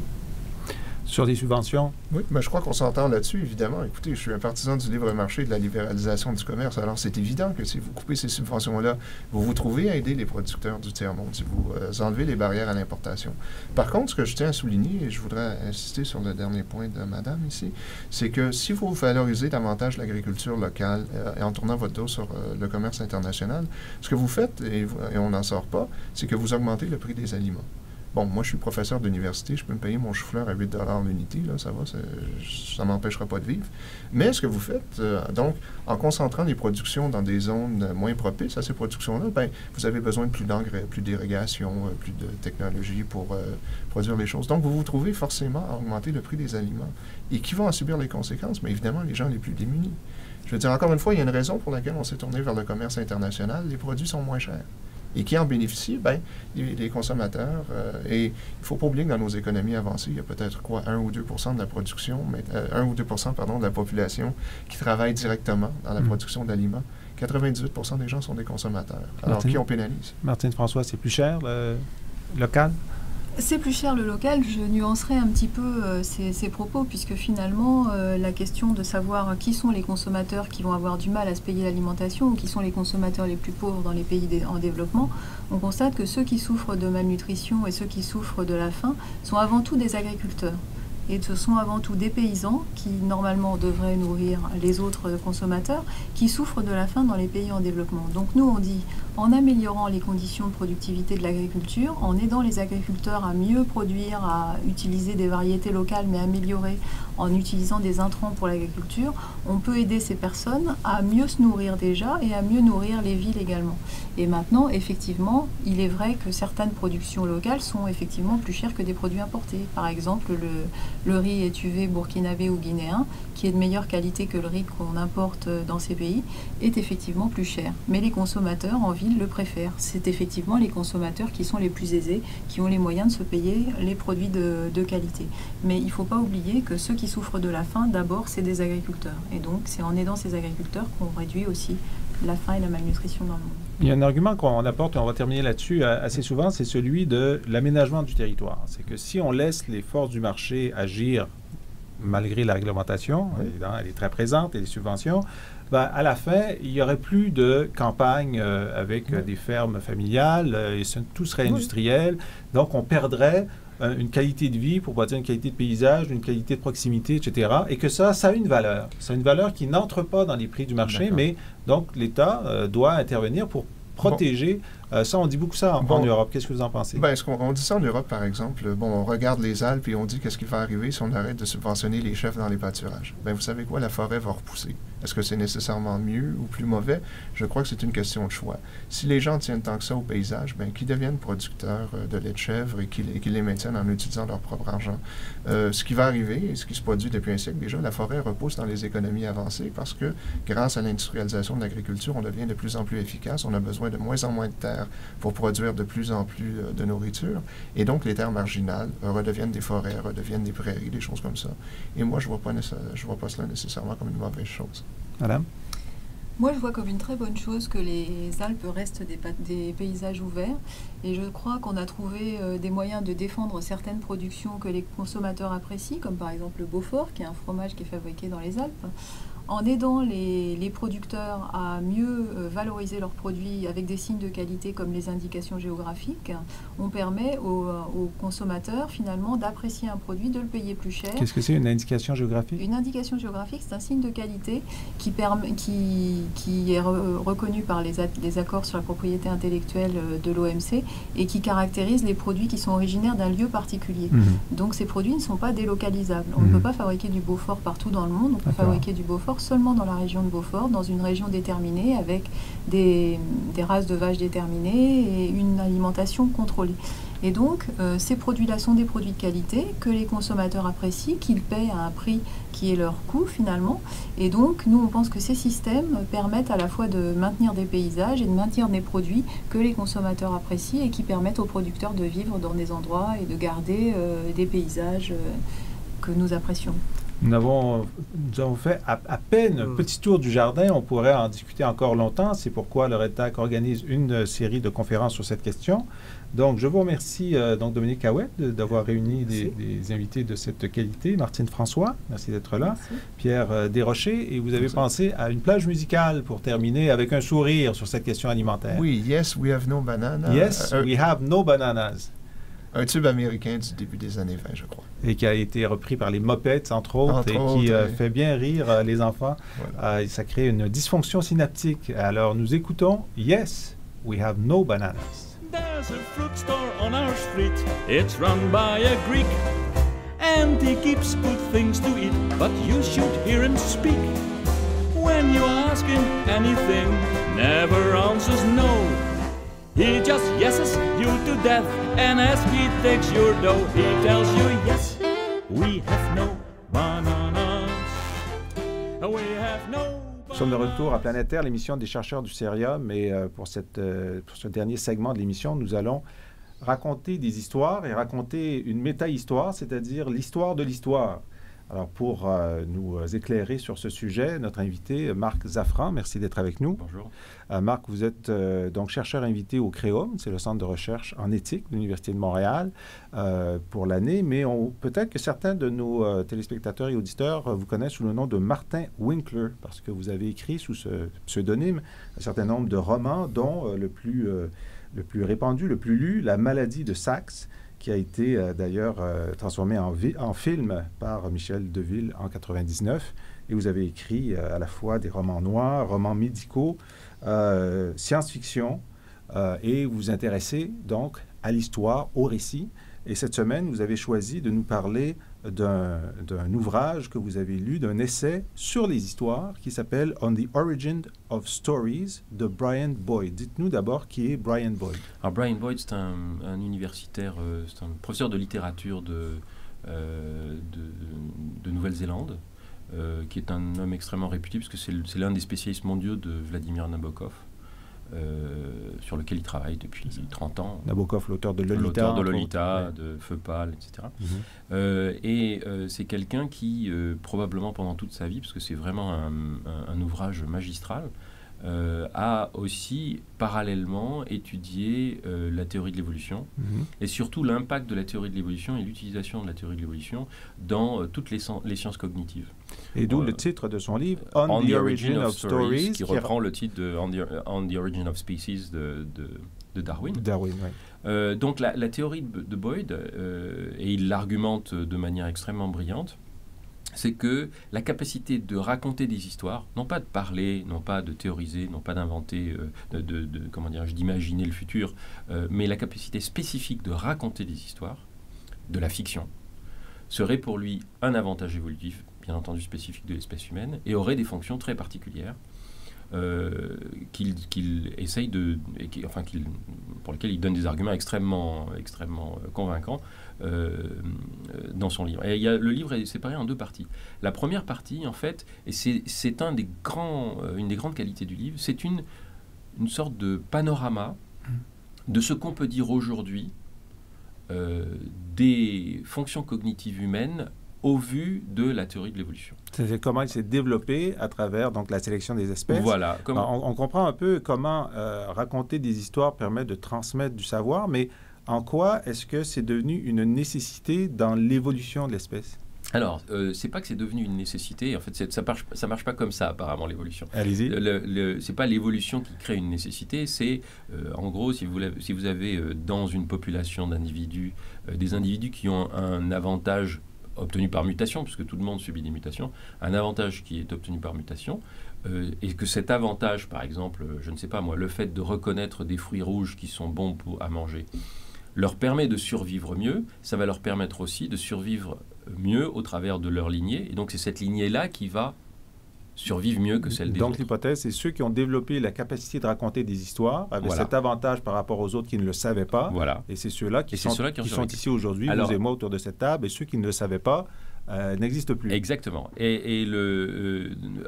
Sur des subventions? Oui, mais je crois qu'on s'entend là-dessus, évidemment. Écoutez, je suis un partisan du libre marché et de la libéralisation du commerce. Alors, c'est évident que si vous coupez ces subventions-là, vous vous trouvez à aider les producteurs du tiers-monde, si vous enlevez les barrières à l'importation. Par contre, ce que je tiens à souligner, et je voudrais insister sur le dernier point de madame ici, c'est que si vous valorisez davantage l'agriculture locale et en tournant votre dos sur le commerce international, ce que vous faites, et on n'en sort pas, c'est que vous augmentez le prix des aliments. Bon, moi, je suis professeur d'université, je peux me payer mon chou-fleur à 8 $ l'unité, là, ça va, ça ne m'empêchera pas de vivre. Mais ce que vous faites, donc, en concentrant les productions dans des zones moins propices à ces productions-là, ben, vous avez besoin de plus d'engrais, plus d'irrigation, plus de technologie pour produire les choses. Donc, vous vous trouvez forcément à augmenter le prix des aliments. Et qui vont en subir les conséquences? Mais évidemment, les gens les plus démunis. Je veux dire, encore une fois, il y a une raison pour laquelle on s'est tourné vers le commerce international. Les produits sont moins chers. Et qui en bénéficient? Bien, les consommateurs. Et il ne faut pas oublier que dans nos économies avancées, il y a peut-être 1 ou 2 % de la production, 1 ou 2 % pardon, de la population qui travaille directement dans la production d'aliments. 98 % des gens sont des consommateurs. Alors, qui on pénalise? Martine François, c'est plus cher, le local? C'est plus cher le local. Je nuancerai un petit peu ces propos, puisque finalement, la question de savoir qui sont les consommateurs qui vont avoir du mal à se payer l'alimentation ou qui sont les consommateurs les plus pauvres dans les pays en développement, on constate que ceux qui souffrent de malnutrition et ceux qui souffrent de la faim sont avant tout des agriculteurs. Et ce sont avant tout des paysans qui, normalement, devraient nourrir les autres consommateurs, qui souffrent de la faim dans les pays en développement. Donc nous, on dit, en améliorant les conditions de productivité de l'agriculture, en aidant les agriculteurs à mieux produire, à utiliser des variétés locales, mais améliorées, en utilisant des intrants pour l'agriculture, on peut aider ces personnes à mieux se nourrir déjà et à mieux nourrir les villes également. Et maintenant, effectivement, il est vrai que certaines productions locales sont effectivement plus chères que des produits importés. Par exemple, le riz étuvé burkinabé ou guinéen, qui est de meilleure qualité que le riz qu'on importe dans ces pays, est effectivement plus cher. Mais les consommateurs en ville le préfèrent. C'est effectivement les consommateurs qui sont les plus aisés, qui ont les moyens de se payer les produits de qualité. Mais il ne faut pas oublier que ceux qui souffrent de la faim, d'abord, c'est des agriculteurs. Et donc, c'est en aidant ces agriculteurs qu'on réduit aussi la faim et la malnutrition dans le monde. Il y a un argument qu'on apporte, et on va terminer là-dessus assez souvent, c'est celui de l'aménagement du territoire. C'est que si on laisse les forces du marché agir malgré la réglementation, elle est très présente, et les subventions, ben, à la fin, il n'y aurait plus de campagne avec des fermes familiales, et tout serait industriel. Donc, on perdrait une qualité de vie, pour pas dire une qualité de paysage, une qualité de proximité, etc. Et que ça a une valeur. Ça a une valeur qui n'entre pas dans les prix du marché, mais donc l'État doit intervenir pour protéger. Ça, on dit beaucoup ça en Europe. Qu'est-ce que vous en pensez? Bien, on dit ça en Europe, par exemple. Bon, on regarde les Alpes et on dit qu'est-ce qui va arriver si on arrête de subventionner les chefs dans les pâturages. Bien, vous savez quoi? La forêt va repousser. Est-ce que c'est nécessairement mieux ou plus mauvais? Je crois que c'est une question de choix. Si les gens tiennent tant que ça au paysage, bien, qu'ils deviennent producteurs de lait de chèvre et qu'ils les maintiennent en utilisant leur propre argent. Ce qui va arriver, et ce qui se produit depuis un siècle déjà, la forêt repousse dans les économies avancées parce que grâce à l'industrialisation de l'agriculture, on devient de plus en plus efficace. On a besoin de moins en moins de terre pour produire de plus en plus de nourriture. Et donc, les terres marginales redeviennent des forêts, redeviennent des prairies, des choses comme ça. Et moi, je ne vois pas cela nécessairement comme une mauvaise chose. Madame? Moi, je vois comme une très bonne chose que les Alpes restent des paysages ouverts. Et je crois qu'on a trouvé des moyens de défendre certaines productions que les consommateurs apprécient, comme par exemple le Beaufort, qui est un fromage qui est fabriqué dans les Alpes. En aidant les producteurs à mieux valoriser leurs produits avec des signes de qualité comme les indications géographiques, on permet aux consommateurs finalement d'apprécier un produit, de le payer plus cher. Qu'est-ce que c'est une indication géographique? Une indication géographique, c'est un signe de qualité qui est reconnu par les accords sur la propriété intellectuelle de l'OMC et qui caractérise les produits qui sont originaires d'un lieu particulier. Donc ces produits ne sont pas délocalisables. On ne peut pas fabriquer du Beaufort partout dans le monde, on peut fabriquer du Beaufort seulement dans la région de Beaufort, dans une région déterminée, avec des races de vaches déterminées et une alimentation contrôlée. Et donc, ces produits-là sont des produits de qualité que les consommateurs apprécient, qu'ils paient à un prix qui est leur coût finalement. Et donc, nous, on pense que ces systèmes permettent à la fois de maintenir des paysages et de maintenir des produits que les consommateurs apprécient et qui permettent aux producteurs de vivre dans des endroits et de garder des paysages que nous apprécions. Nous avons fait à peine un petit tour du jardin. On pourrait en discuter encore longtemps. C'est pourquoi le REDTAC organise une série de conférences sur cette question. Donc, je vous remercie, Dominique Houet, d'avoir réuni des invités de cette qualité. Martine François, merci d'être là. Merci. Pierre Desrochers, et vous avez pensé à une plage musicale pour terminer avec un sourire sur cette question alimentaire. Oui, Yes, we have no bananas. Yes, we have no bananas. Un tube américain du début des années 20, je crois. Et qui a été repris par les Muppets, entre autres, qui fait bien rire les enfants. Voilà. Ça crée une dysfonction synaptique. Alors, nous écoutons Yes, we have no bananas. There's a fruit store on our street. It's run by a Greek. And he keeps good things to eat, but you should hear him speak. When you ask him anything, never answers no. He just yeses you to death, and as he takes your dough, he tells you, yes, we have no bananas. We have no bananas. Nous sommes de retour à Planète Terre, l'émission des chercheurs du Cerium. Et pour ce dernier segment de l'émission, nous allons raconter des histoires et raconter une méta-histoire, c'est-à-dire l'histoire de l'histoire. Alors, pour nous éclairer sur ce sujet, notre invité, Marc Zaffran, merci d'être avec nous. Bonjour. Marc, vous êtes donc chercheur invité au CREUM, c'est le Centre de recherche en éthique de l'Université de Montréal pour l'année, mais peut-être que certains de nos téléspectateurs et auditeurs vous connaissent sous le nom de Martin Winkler, parce que vous avez écrit sous ce pseudonyme un certain nombre de romans, dont le plus répandu, le plus lu, La maladie de Saxe, qui a été d'ailleurs transformé en film par Michel Deville en 1999. Et vous avez écrit à la fois des romans noirs, romans médicaux, science-fiction, et vous vous intéressez donc à l'histoire, au récit. Et cette semaine, vous avez choisi de nous parler d'un ouvrage que vous avez lu, d'un essai sur les histoires qui s'appelle « On the Origin of Stories » de Brian Boyd. Dites-nous d'abord qui est Brian Boyd. Alors Brian Boyd, c'est un universitaire, c'est un professeur de littérature de Nouvelle-Zélande, qui est un homme extrêmement réputé, puisque c'est l'un des spécialistes mondiaux de Vladimir Nabokov, sur lequel il travaille depuis 30 ans. Nabokov, l'auteur de Lolita. De Feu pâle, etc. Mm-hmm. C'est quelqu'un qui, probablement pendant toute sa vie, parce que c'est vraiment un ouvrage magistral, a aussi parallèlement étudié la théorie de l'évolution, et surtout l'impact de la théorie de l'évolution et l'utilisation de la théorie de l'évolution dans toutes les sciences cognitives. Et d'où le titre de son livre, On the Origin of Stories, qui reprend le titre de On the Origin of Species de Darwin. Oui. Donc la théorie de Boyd, et il l'argumente de manière extrêmement brillante, c'est que la capacité de raconter des histoires, non pas de parler, non pas de théoriser, non pas d'inventer, d'imaginer le futur, mais la capacité spécifique de raconter des histoires, de la fiction, serait pour lui un avantage évolutif, bien entendu spécifique de l'espèce humaine, et aurait des fonctions très particulières qu'il essaye pour lesquelles il donne des arguments extrêmement convaincants dans son livre. Et le livre est séparé en deux parties. La première partie, en fait, et c'est une des grandes qualités du livre, c'est une sorte de panorama de ce qu'on peut dire aujourd'hui des fonctions cognitives humaines au vu de la théorie de l'évolution. C'est comment il s'est développé à travers donc, la sélection des espèces. Voilà. On comprend un peu comment raconter des histoires permet de transmettre du savoir, mais en quoi est-ce que c'est devenu une nécessité dans l'évolution de l'espèce? Alors, c'est pas que c'est devenu une nécessité. En fait, ça marche pas comme ça, apparemment, l'évolution. Allez-y. C'est pas l'évolution qui crée une nécessité. C'est, en gros, si vous avez dans une population d'individus, des individus qui ont un avantage obtenu par mutation, puisque tout le monde subit des mutations, un avantage qui est obtenu par mutation, et que cet avantage, par exemple, je ne sais pas moi, le fait de reconnaître des fruits rouges qui sont bons à manger, leur permet de survivre mieux, ça va leur permettre aussi de survivre mieux au travers de leur lignée, et donc c'est cette lignée-là qui va survivre mieux que celle des autres. Donc l'hypothèse, c'est ceux qui ont développé la capacité de raconter des histoires avec cet avantage par rapport aux autres qui ne le savaient pas. Voilà. Et c'est ceux-là qui sont ici aujourd'hui, vous et moi, autour de cette table, et ceux qui ne le savaient pas n'existent plus. Exactement.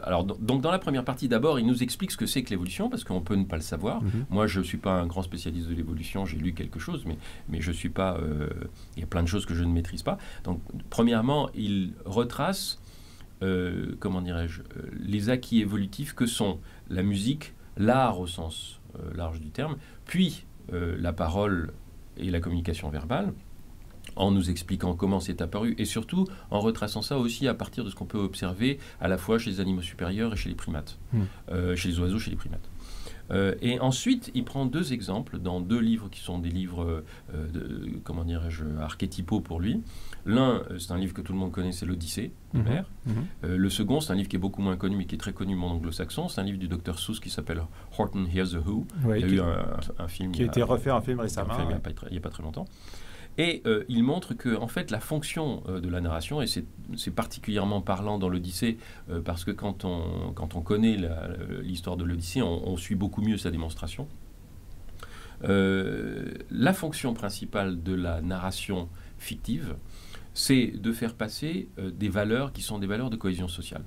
Alors, donc dans la première partie, d'abord, il nous explique ce que c'est que l'évolution, parce qu'on peut ne pas le savoir. Moi, je ne suis pas un grand spécialiste de l'évolution, j'ai lu quelque chose, mais je ne suis pas... il y a plein de choses que je ne maîtrise pas. Donc, premièrement, il retrace... les acquis évolutifs que sont la musique, l'art au sens large du terme, puis la parole et la communication verbale, en nous expliquant comment c'est apparu, et surtout en retraçant ça aussi à partir de ce qu'on peut observer à la fois chez les animaux supérieurs et chez les primates, chez les oiseaux, chez les primates. Et ensuite, il prend deux exemples dans deux livres qui sont des livres, archétypaux pour lui. L'un, c'est un livre que tout le monde connaît, c'est l'Odyssée d'Homère. Le second, c'est un livre qui est beaucoup moins connu, mais qui est très connu en anglo-saxon. C'est un livre du Dr Seuss qui s'appelle Horton Hears a Who. Oui, il y a eu un film qui a été refait en film récemment. Il n'y a pas très longtemps. Et il montre que, en fait, la fonction de la narration, et c'est particulièrement parlant dans l'Odyssée, parce que quand on connaît l'histoire de l'Odyssée, on suit beaucoup mieux sa démonstration. La fonction principale de la narration fictive, c'est de faire passer des valeurs qui sont des valeurs de cohésion sociale.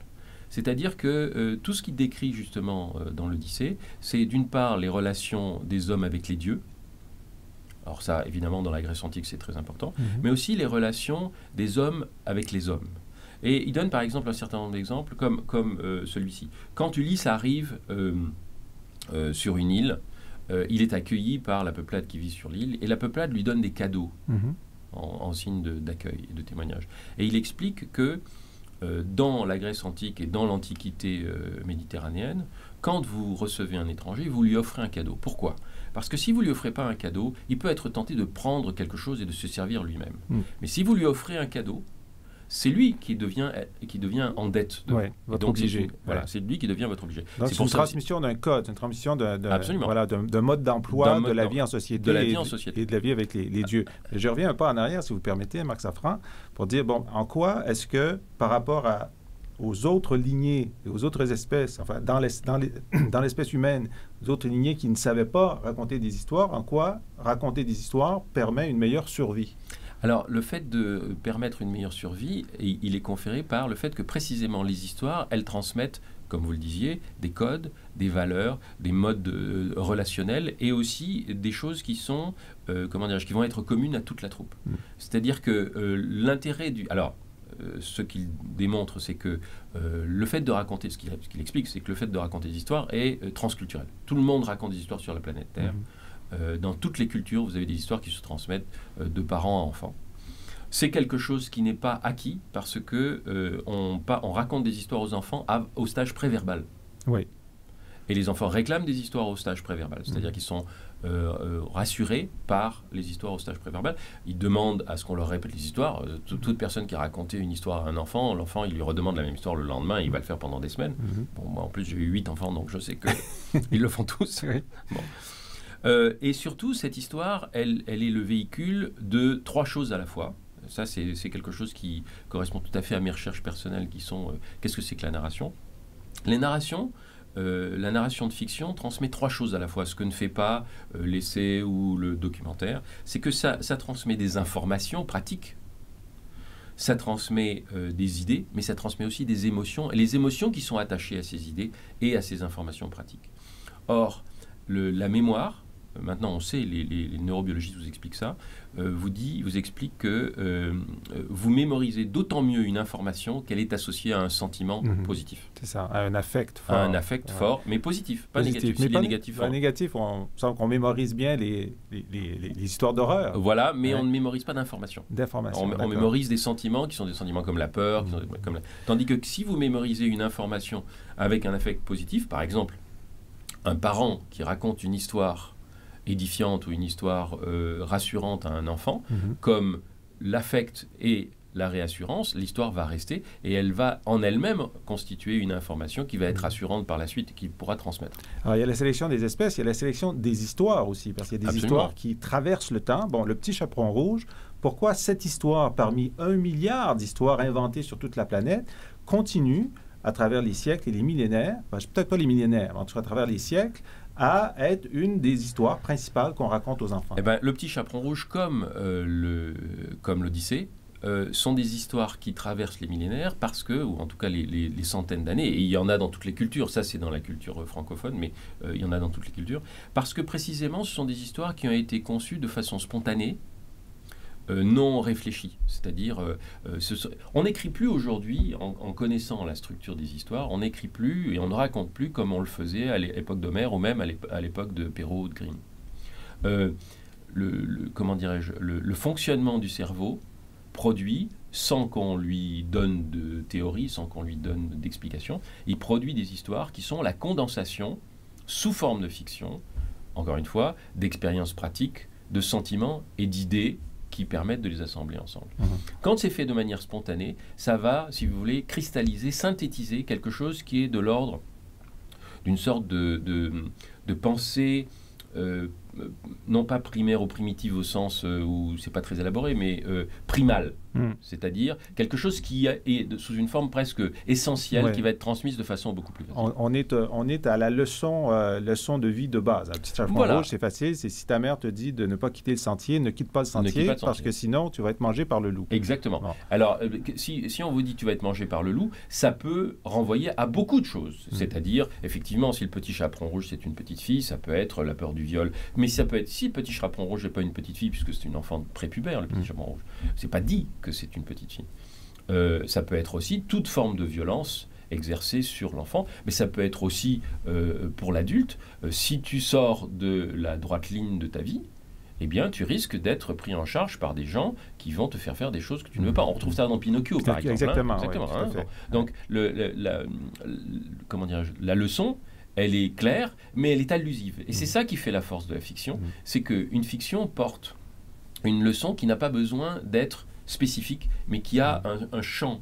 C'est-à-dire que tout ce qui décrit justement dans l'Odyssée, c'est d'une part les relations des hommes avec les dieux. Alors ça, évidemment, dans la Grèce antique, c'est très important, mais aussi les relations des hommes avec les hommes. Et il donne par exemple un certain nombre d'exemples, comme celui-ci. Quand Ulysse arrive sur une île, il est accueilli par la peuplade qui vit sur l'île, et la peuplade lui donne des cadeaux en signe d'accueil et de témoignage. Et il explique que dans la Grèce antique et dans l'Antiquité méditerranéenne, quand vous recevez un étranger, vous lui offrez un cadeau. Pourquoi ? Parce que si vous ne lui offrez pas un cadeau, il peut être tenté de prendre quelque chose et de se servir lui-même. Mais si vous lui offrez un cadeau, c'est lui qui devient en dette. Ouais, votre obligé. Voilà, c'est lui qui devient votre obligé. Donc c'est une transmission d'un code, une transmission d'un mode d'emploi, de la vie en société, et de la vie avec les dieux. Je reviens un peu en arrière, si vous permettez, Marc Safran, pour dire, bon, en quoi est-ce que, par rapport aux autres lignées, aux autres espèces, enfin, dans l'espèce humaine, aux autres lignées qui ne savaient pas raconter des histoires, en quoi raconter des histoires permet une meilleure survie? Alors, le fait de permettre une meilleure survie, il est conféré par le fait que précisément les histoires, elles transmettent, comme vous le disiez, des codes, des valeurs, des modes relationnels et aussi des choses qui sont, qui vont être communes à toute la troupe. C'est-à-dire que l'intérêt du... Alors, ce qu'il démontre, c'est que le fait de raconter, ce qu'il explique, c'est que le fait de raconter des histoires est transculturel. Tout le monde raconte des histoires sur la planète Terre. Dans toutes les cultures, vous avez des histoires qui se transmettent de parents à enfants. C'est quelque chose qui n'est pas acquis parce que on raconte des histoires aux enfants au stage préverbal. Oui. Et les enfants réclament des histoires au stage préverbal, c'est-à-dire qu'ils sont rassurés par les histoires au stage préverbal. Ils demandent à ce qu'on leur répète les histoires. Toute personne qui a raconté une histoire à un enfant, l'enfant, il lui redemande la même histoire le lendemain, il va le faire pendant des semaines. Bon, moi, en plus, j'ai eu 8 enfants, donc je sais qu'ils le font tous. Oui. Bon. Et surtout, cette histoire, elle est le véhicule de 3 choses à la fois. Ça, c'est quelque chose qui correspond tout à fait à mes recherches personnelles qui sont qu'est-ce que c'est que la narration? La narration de fiction transmet 3 choses à la fois. Ce que ne fait pas l'essai ou le documentaire, c'est que ça transmet des informations pratiques, ça transmet des idées, mais ça transmet aussi des émotions, et les émotions qui sont attachées à ces idées et à ces informations pratiques. Or, la mémoire, maintenant on sait, les neurobiologistes vous expliquent ça, vous expliquent que vous mémorisez d'autant mieux une information qu'elle est associée à un sentiment positif. C'est ça, à un affect fort. À un affect fort, mais positif, pas négatif. Mais pas négatif, pas négatif, on sent qu'on mémorise bien les histoires d'horreur. Voilà, mais on ne mémorise pas d'informations. On mémorise des sentiments qui sont des sentiments comme la peur, tandis que si vous mémorisez une information avec un affect positif, par exemple, un parent qui raconte une histoire édifiante ou une histoire rassurante à un enfant, comme l'affect et la réassurance, l'histoire va rester et elle va en elle-même constituer une information qui va être rassurante par la suite et qu'il pourra transmettre. Alors, il y a la sélection des espèces, il y a la sélection des histoires aussi, parce qu'il y a des histoires qui traversent le temps. Bon, le petit chaperon rouge, pourquoi cette histoire, parmi 1 milliard d'histoires inventées sur toute la planète, continue à travers les siècles et les millénaires, peut-être pas les millénaires, mais en tout cas à travers les siècles, à être une des histoires principales qu'on raconte aux enfants? Eh ben, le petit chaperon rouge, comme l'Odyssée, sont des histoires qui traversent les millénaires parce que, ou en tout cas les centaines d'années, et il y en a dans toutes les cultures, ça c'est dans la culture francophone, mais il y en a dans toutes les cultures, parce que précisément ce sont des histoires qui ont été conçues de façon spontanée, non réfléchi. C'est-à-dire, on n'écrit plus aujourd'hui, en connaissant la structure des histoires, on n'écrit plus et on ne raconte plus comme on le faisait à l'époque d'Homère ou même à l'époque de Perrault ou de Grimm. Comment dirais-je, le fonctionnement du cerveau produit, sans qu'on lui donne de théorie, sans qu'on lui donne d'explication, il produit des histoires qui sont la condensation, sous forme de fiction, encore une fois, d'expériences pratiques, de sentiments et d'idées qui permettent de les assembler ensemble. Quand c'est fait de manière spontanée, ça va, si vous voulez, cristalliser, synthétiser quelque chose qui est de l'ordre d'une sorte de pensée, non pas primaire ou primitive au sens où c'est pas très élaboré, mais primale. C'est-à-dire quelque chose qui est sous une forme presque essentielle, qui va être transmise de façon beaucoup plus facile. On est à la leçon de vie de base. Un petit chaperon rouge, c'est facile. C'est si ta mère te dit de ne pas quitter le sentier, ne quitte pas le sentier, parce que sinon tu vas être mangé par le loup. Exactement. Bon. Alors, si on vous dit tu vas être mangé par le loup, ça peut renvoyer à beaucoup de choses. C'est-à-dire, effectivement, si le petit chaperon rouge c'est une petite fille, ça peut être la peur du viol. Mais ça peut être, si le petit chaperon rouge n'est pas une petite fille, puisque c'est une enfant prépubère, le petit chaperon rouge, c'est pas dit que c'est une petite fille. Ça peut être aussi toute forme de violence exercée sur l'enfant, mais ça peut être aussi pour l'adulte. Si tu sors de la droite ligne de ta vie, eh bien, tu risques d'être pris en charge par des gens qui vont te faire des choses que tu ne veux pas. On retrouve ça dans Pinocchio, par exemple. Exactement. Oui, donc, comment dirais-je, la leçon, elle est claire, mais elle est allusive. Et c'est ça qui fait la force de la fiction, c'est qu'une fiction porte une leçon qui n'a pas besoin d'être spécifique, mais qui a un champ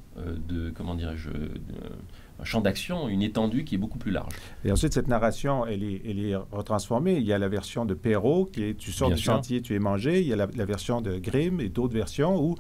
un champ d'action, une étendue qui est beaucoup plus large. Et ensuite, cette narration, elle est retransformée. Il y a la version de Perrault, qui est « Tu sors du chantier, tu es mangé ». Il y a la version de Grimm et d'autres versions où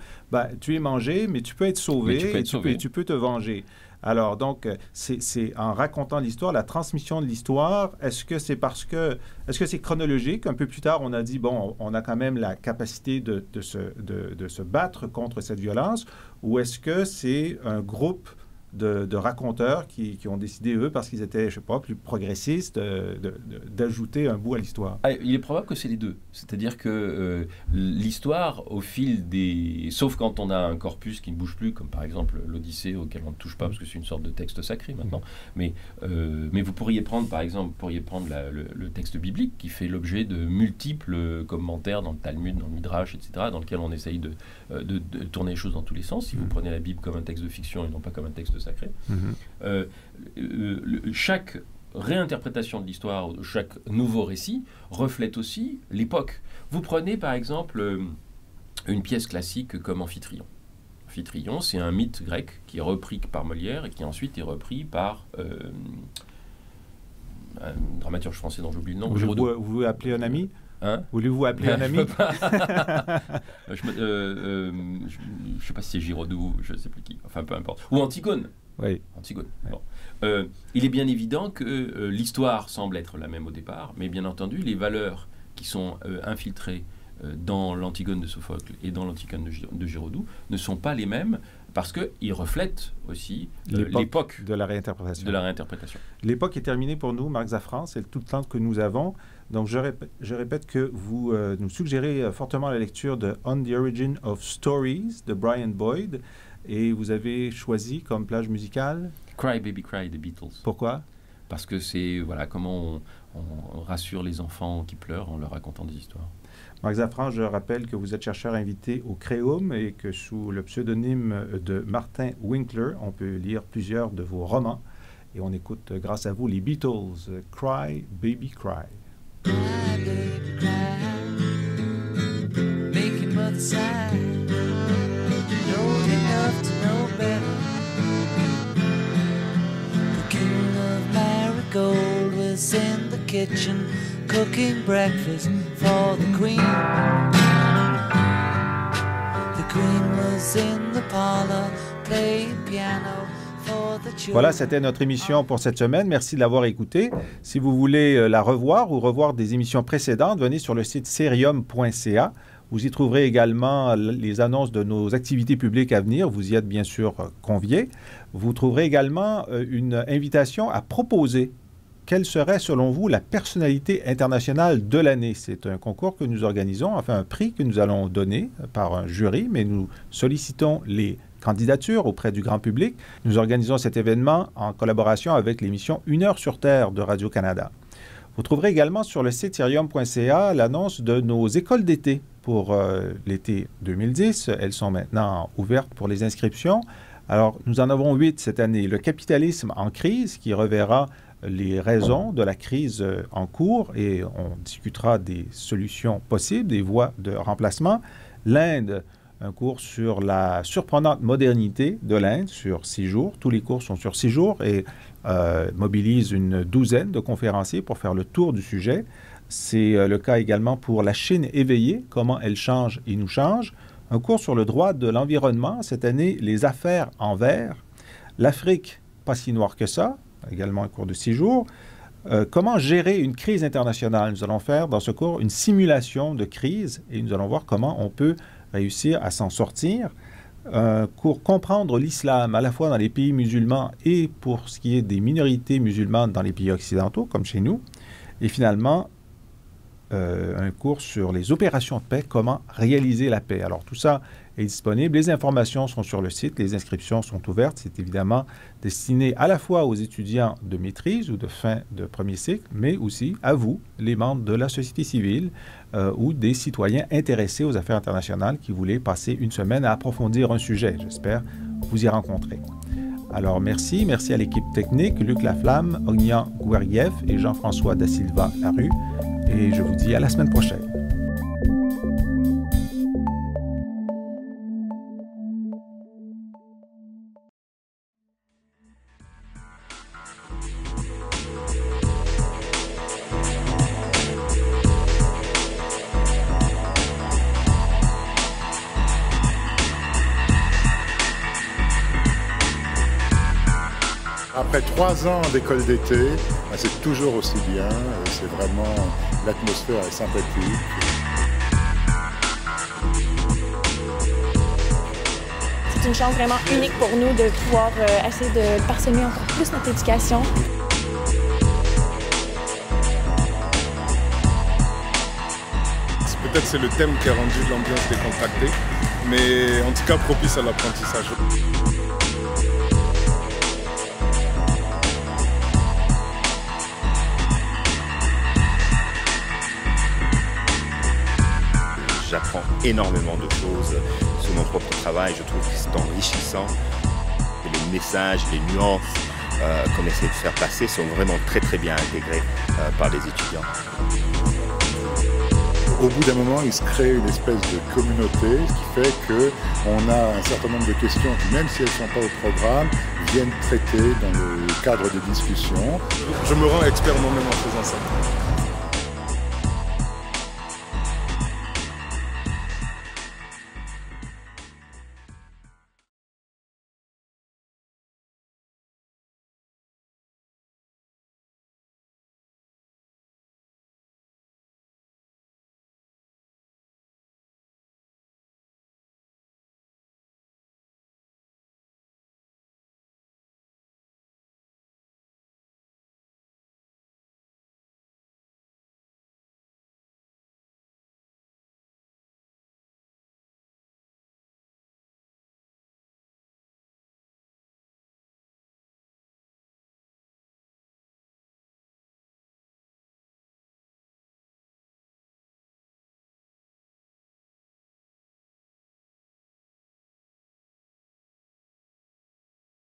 tu es mangé, mais tu peux être sauvé, tu peux te venger. Alors, donc, c'est en racontant l'histoire, la transmission de l'histoire, est-ce que c'est chronologique? Un peu plus tard, on a dit, bon, on a quand même la capacité de se battre contre cette violence, ou est-ce que c'est un groupe de raconteurs qui ont décidé, eux, parce qu'ils étaient, je sais pas, plus progressistes, d'ajouter un bout à l'histoire? Il est probable que c'est les deux. C'est-à-dire que l'histoire, au fil des... Sauf quand on a un corpus qui ne bouge plus, comme par exemple l'Odyssée, auquel on ne touche pas, parce que c'est une sorte de texte sacré maintenant. Mais vous pourriez prendre, par exemple, le texte biblique, qui fait l'objet de multiples commentaires dans le Talmud, dans le Midrash, etc., dans lequel on essaye de tourner les choses dans tous les sens. Si vous prenez la Bible comme un texte de fiction et non pas comme un texte sacré. Chaque réinterprétation de l'histoire, chaque nouveau récit reflète aussi l'époque. Vous prenez par exemple une pièce classique comme Amphitryon. Amphitryon, c'est un mythe grec qui est repris par Molière et qui ensuite est repris par un dramaturge français dont j'oublie le nom. Vous voulez appeler un ami? Hein? Voulez-vous appeler un ami? Je ne sais pas si c'est Giraudoux, je ne sais plus qui. Enfin, peu importe. Ou Antigone. Oui. Antigone. Oui. Bon. Il est bien évident que l'histoire semble être la même au départ, mais bien entendu, les valeurs qui sont infiltrées dans l'Antigone de Sophocle et dans l'Antigone de Giraudoux ne sont pas les mêmes parce qu'ils reflètent aussi l'époque de la réinterprétation. L'époque est terminée pour nous, Marc Zaffran, c'est tout le temps que nous avons. Donc, je répète que vous nous suggérez fortement la lecture de On the Origin of Stories de Brian Boyd et vous avez choisi comme plage musicale Cry Baby Cry des Beatles. Pourquoi? Parce que c'est comment on rassure les enfants qui pleurent en leur racontant des histoires. Marc Zaffran, je rappelle que vous êtes chercheur invité au Créum et que sous le pseudonyme de Martin Winkler, on peut lire plusieurs de vos romans. Et on écoute, grâce à vous, les Beatles, Cry Baby Cry. Cry, baby, cry. Make your mother sigh. Know enough to know better. The king of Marigold was in the kitchen cooking breakfast for the queen. The queen was in the parlor playing piano. Voilà, c'était notre émission pour cette semaine. Merci de l'avoir écoutée. Si vous voulez la revoir ou revoir des émissions précédentes, venez sur le site serium.ca. Vous y trouverez également les annonces de nos activités publiques à venir. Vous y êtes bien sûr conviés. Vous trouverez également une invitation à proposer quelle serait, selon vous, la personnalité internationale de l'année. C'est un concours que nous organisons, enfin un prix que nous allons donner par un jury, mais nous sollicitons les candidatures auprès du grand public. Nous organisons cet événement en collaboration avec l'émission Une heure sur Terre de Radio-Canada. Vous trouverez également sur le site serium.ca l'annonce de nos écoles d'été pour l'été 2010. Elles sont maintenant ouvertes pour les inscriptions. Alors, nous en avons 8 cette année. Le capitalisme en crise, qui reverra les raisons de la crise en cours et on discutera des solutions possibles, des voies de remplacement. L'Inde, un cours sur la surprenante modernité de l'Inde sur 6 jours. Tous les cours sont sur 6 jours et mobilisent une douzaine de conférenciers pour faire le tour du sujet. C'est le cas également pour la Chine éveillée, comment elle change et nous change. Un cours sur le droit de l'environnement, cette année, les affaires en vert. L'Afrique, pas si noire que ça, également un cours de 6 jours. Comment gérer une crise internationale? Nous allons faire dans ce cours une simulation de crise et nous allons voir comment on peut réussir à s'en sortir. Pour comprendre l'islam à la fois dans les pays musulmans et pour ce qui est des minorités musulmanes dans les pays occidentaux, comme chez nous. Et finalement, un cours sur les opérations de paix, comment réaliser la paix. Alors tout ça est disponible, les informations sont sur le site, les inscriptions sont ouvertes. C'est évidemment destiné à la fois aux étudiants de maîtrise ou de fin de premier cycle, mais aussi à vous, les membres de la société civile ou des citoyens intéressés aux affaires internationales qui voulaient passer une semaine à approfondir un sujet. J'espère vous y rencontrer. Alors merci à l'équipe technique, Luc Laflamme, Ognian Gouerguiev et Jean-François Da Silva Larue. Et je vous dis à la semaine prochaine. Après 3 ans d'école d'été, c'est toujours aussi bien. C'est vraiment, l'atmosphère est sympathique. C'est une chance vraiment unique pour nous de pouvoir essayer de parsemer encore plus notre éducation. Peut-être c'est le thème qui a rendu l'ambiance décontractée, mais en tout cas propice à l'apprentissage. J'apprends énormément de choses sur mon propre travail. Je trouve que c'est enrichissant. Et les messages, les nuances qu'on essaie de faire passer sont vraiment très très bien intégrés par les étudiants. Au bout d'un moment, il se crée une espèce de communauté, ce qui fait qu'on a un certain nombre de questions qui, même si elles ne sont pas au programme, viennent traiter dans le cadre des discussions. Je me rends expert moi-même en faisant ça.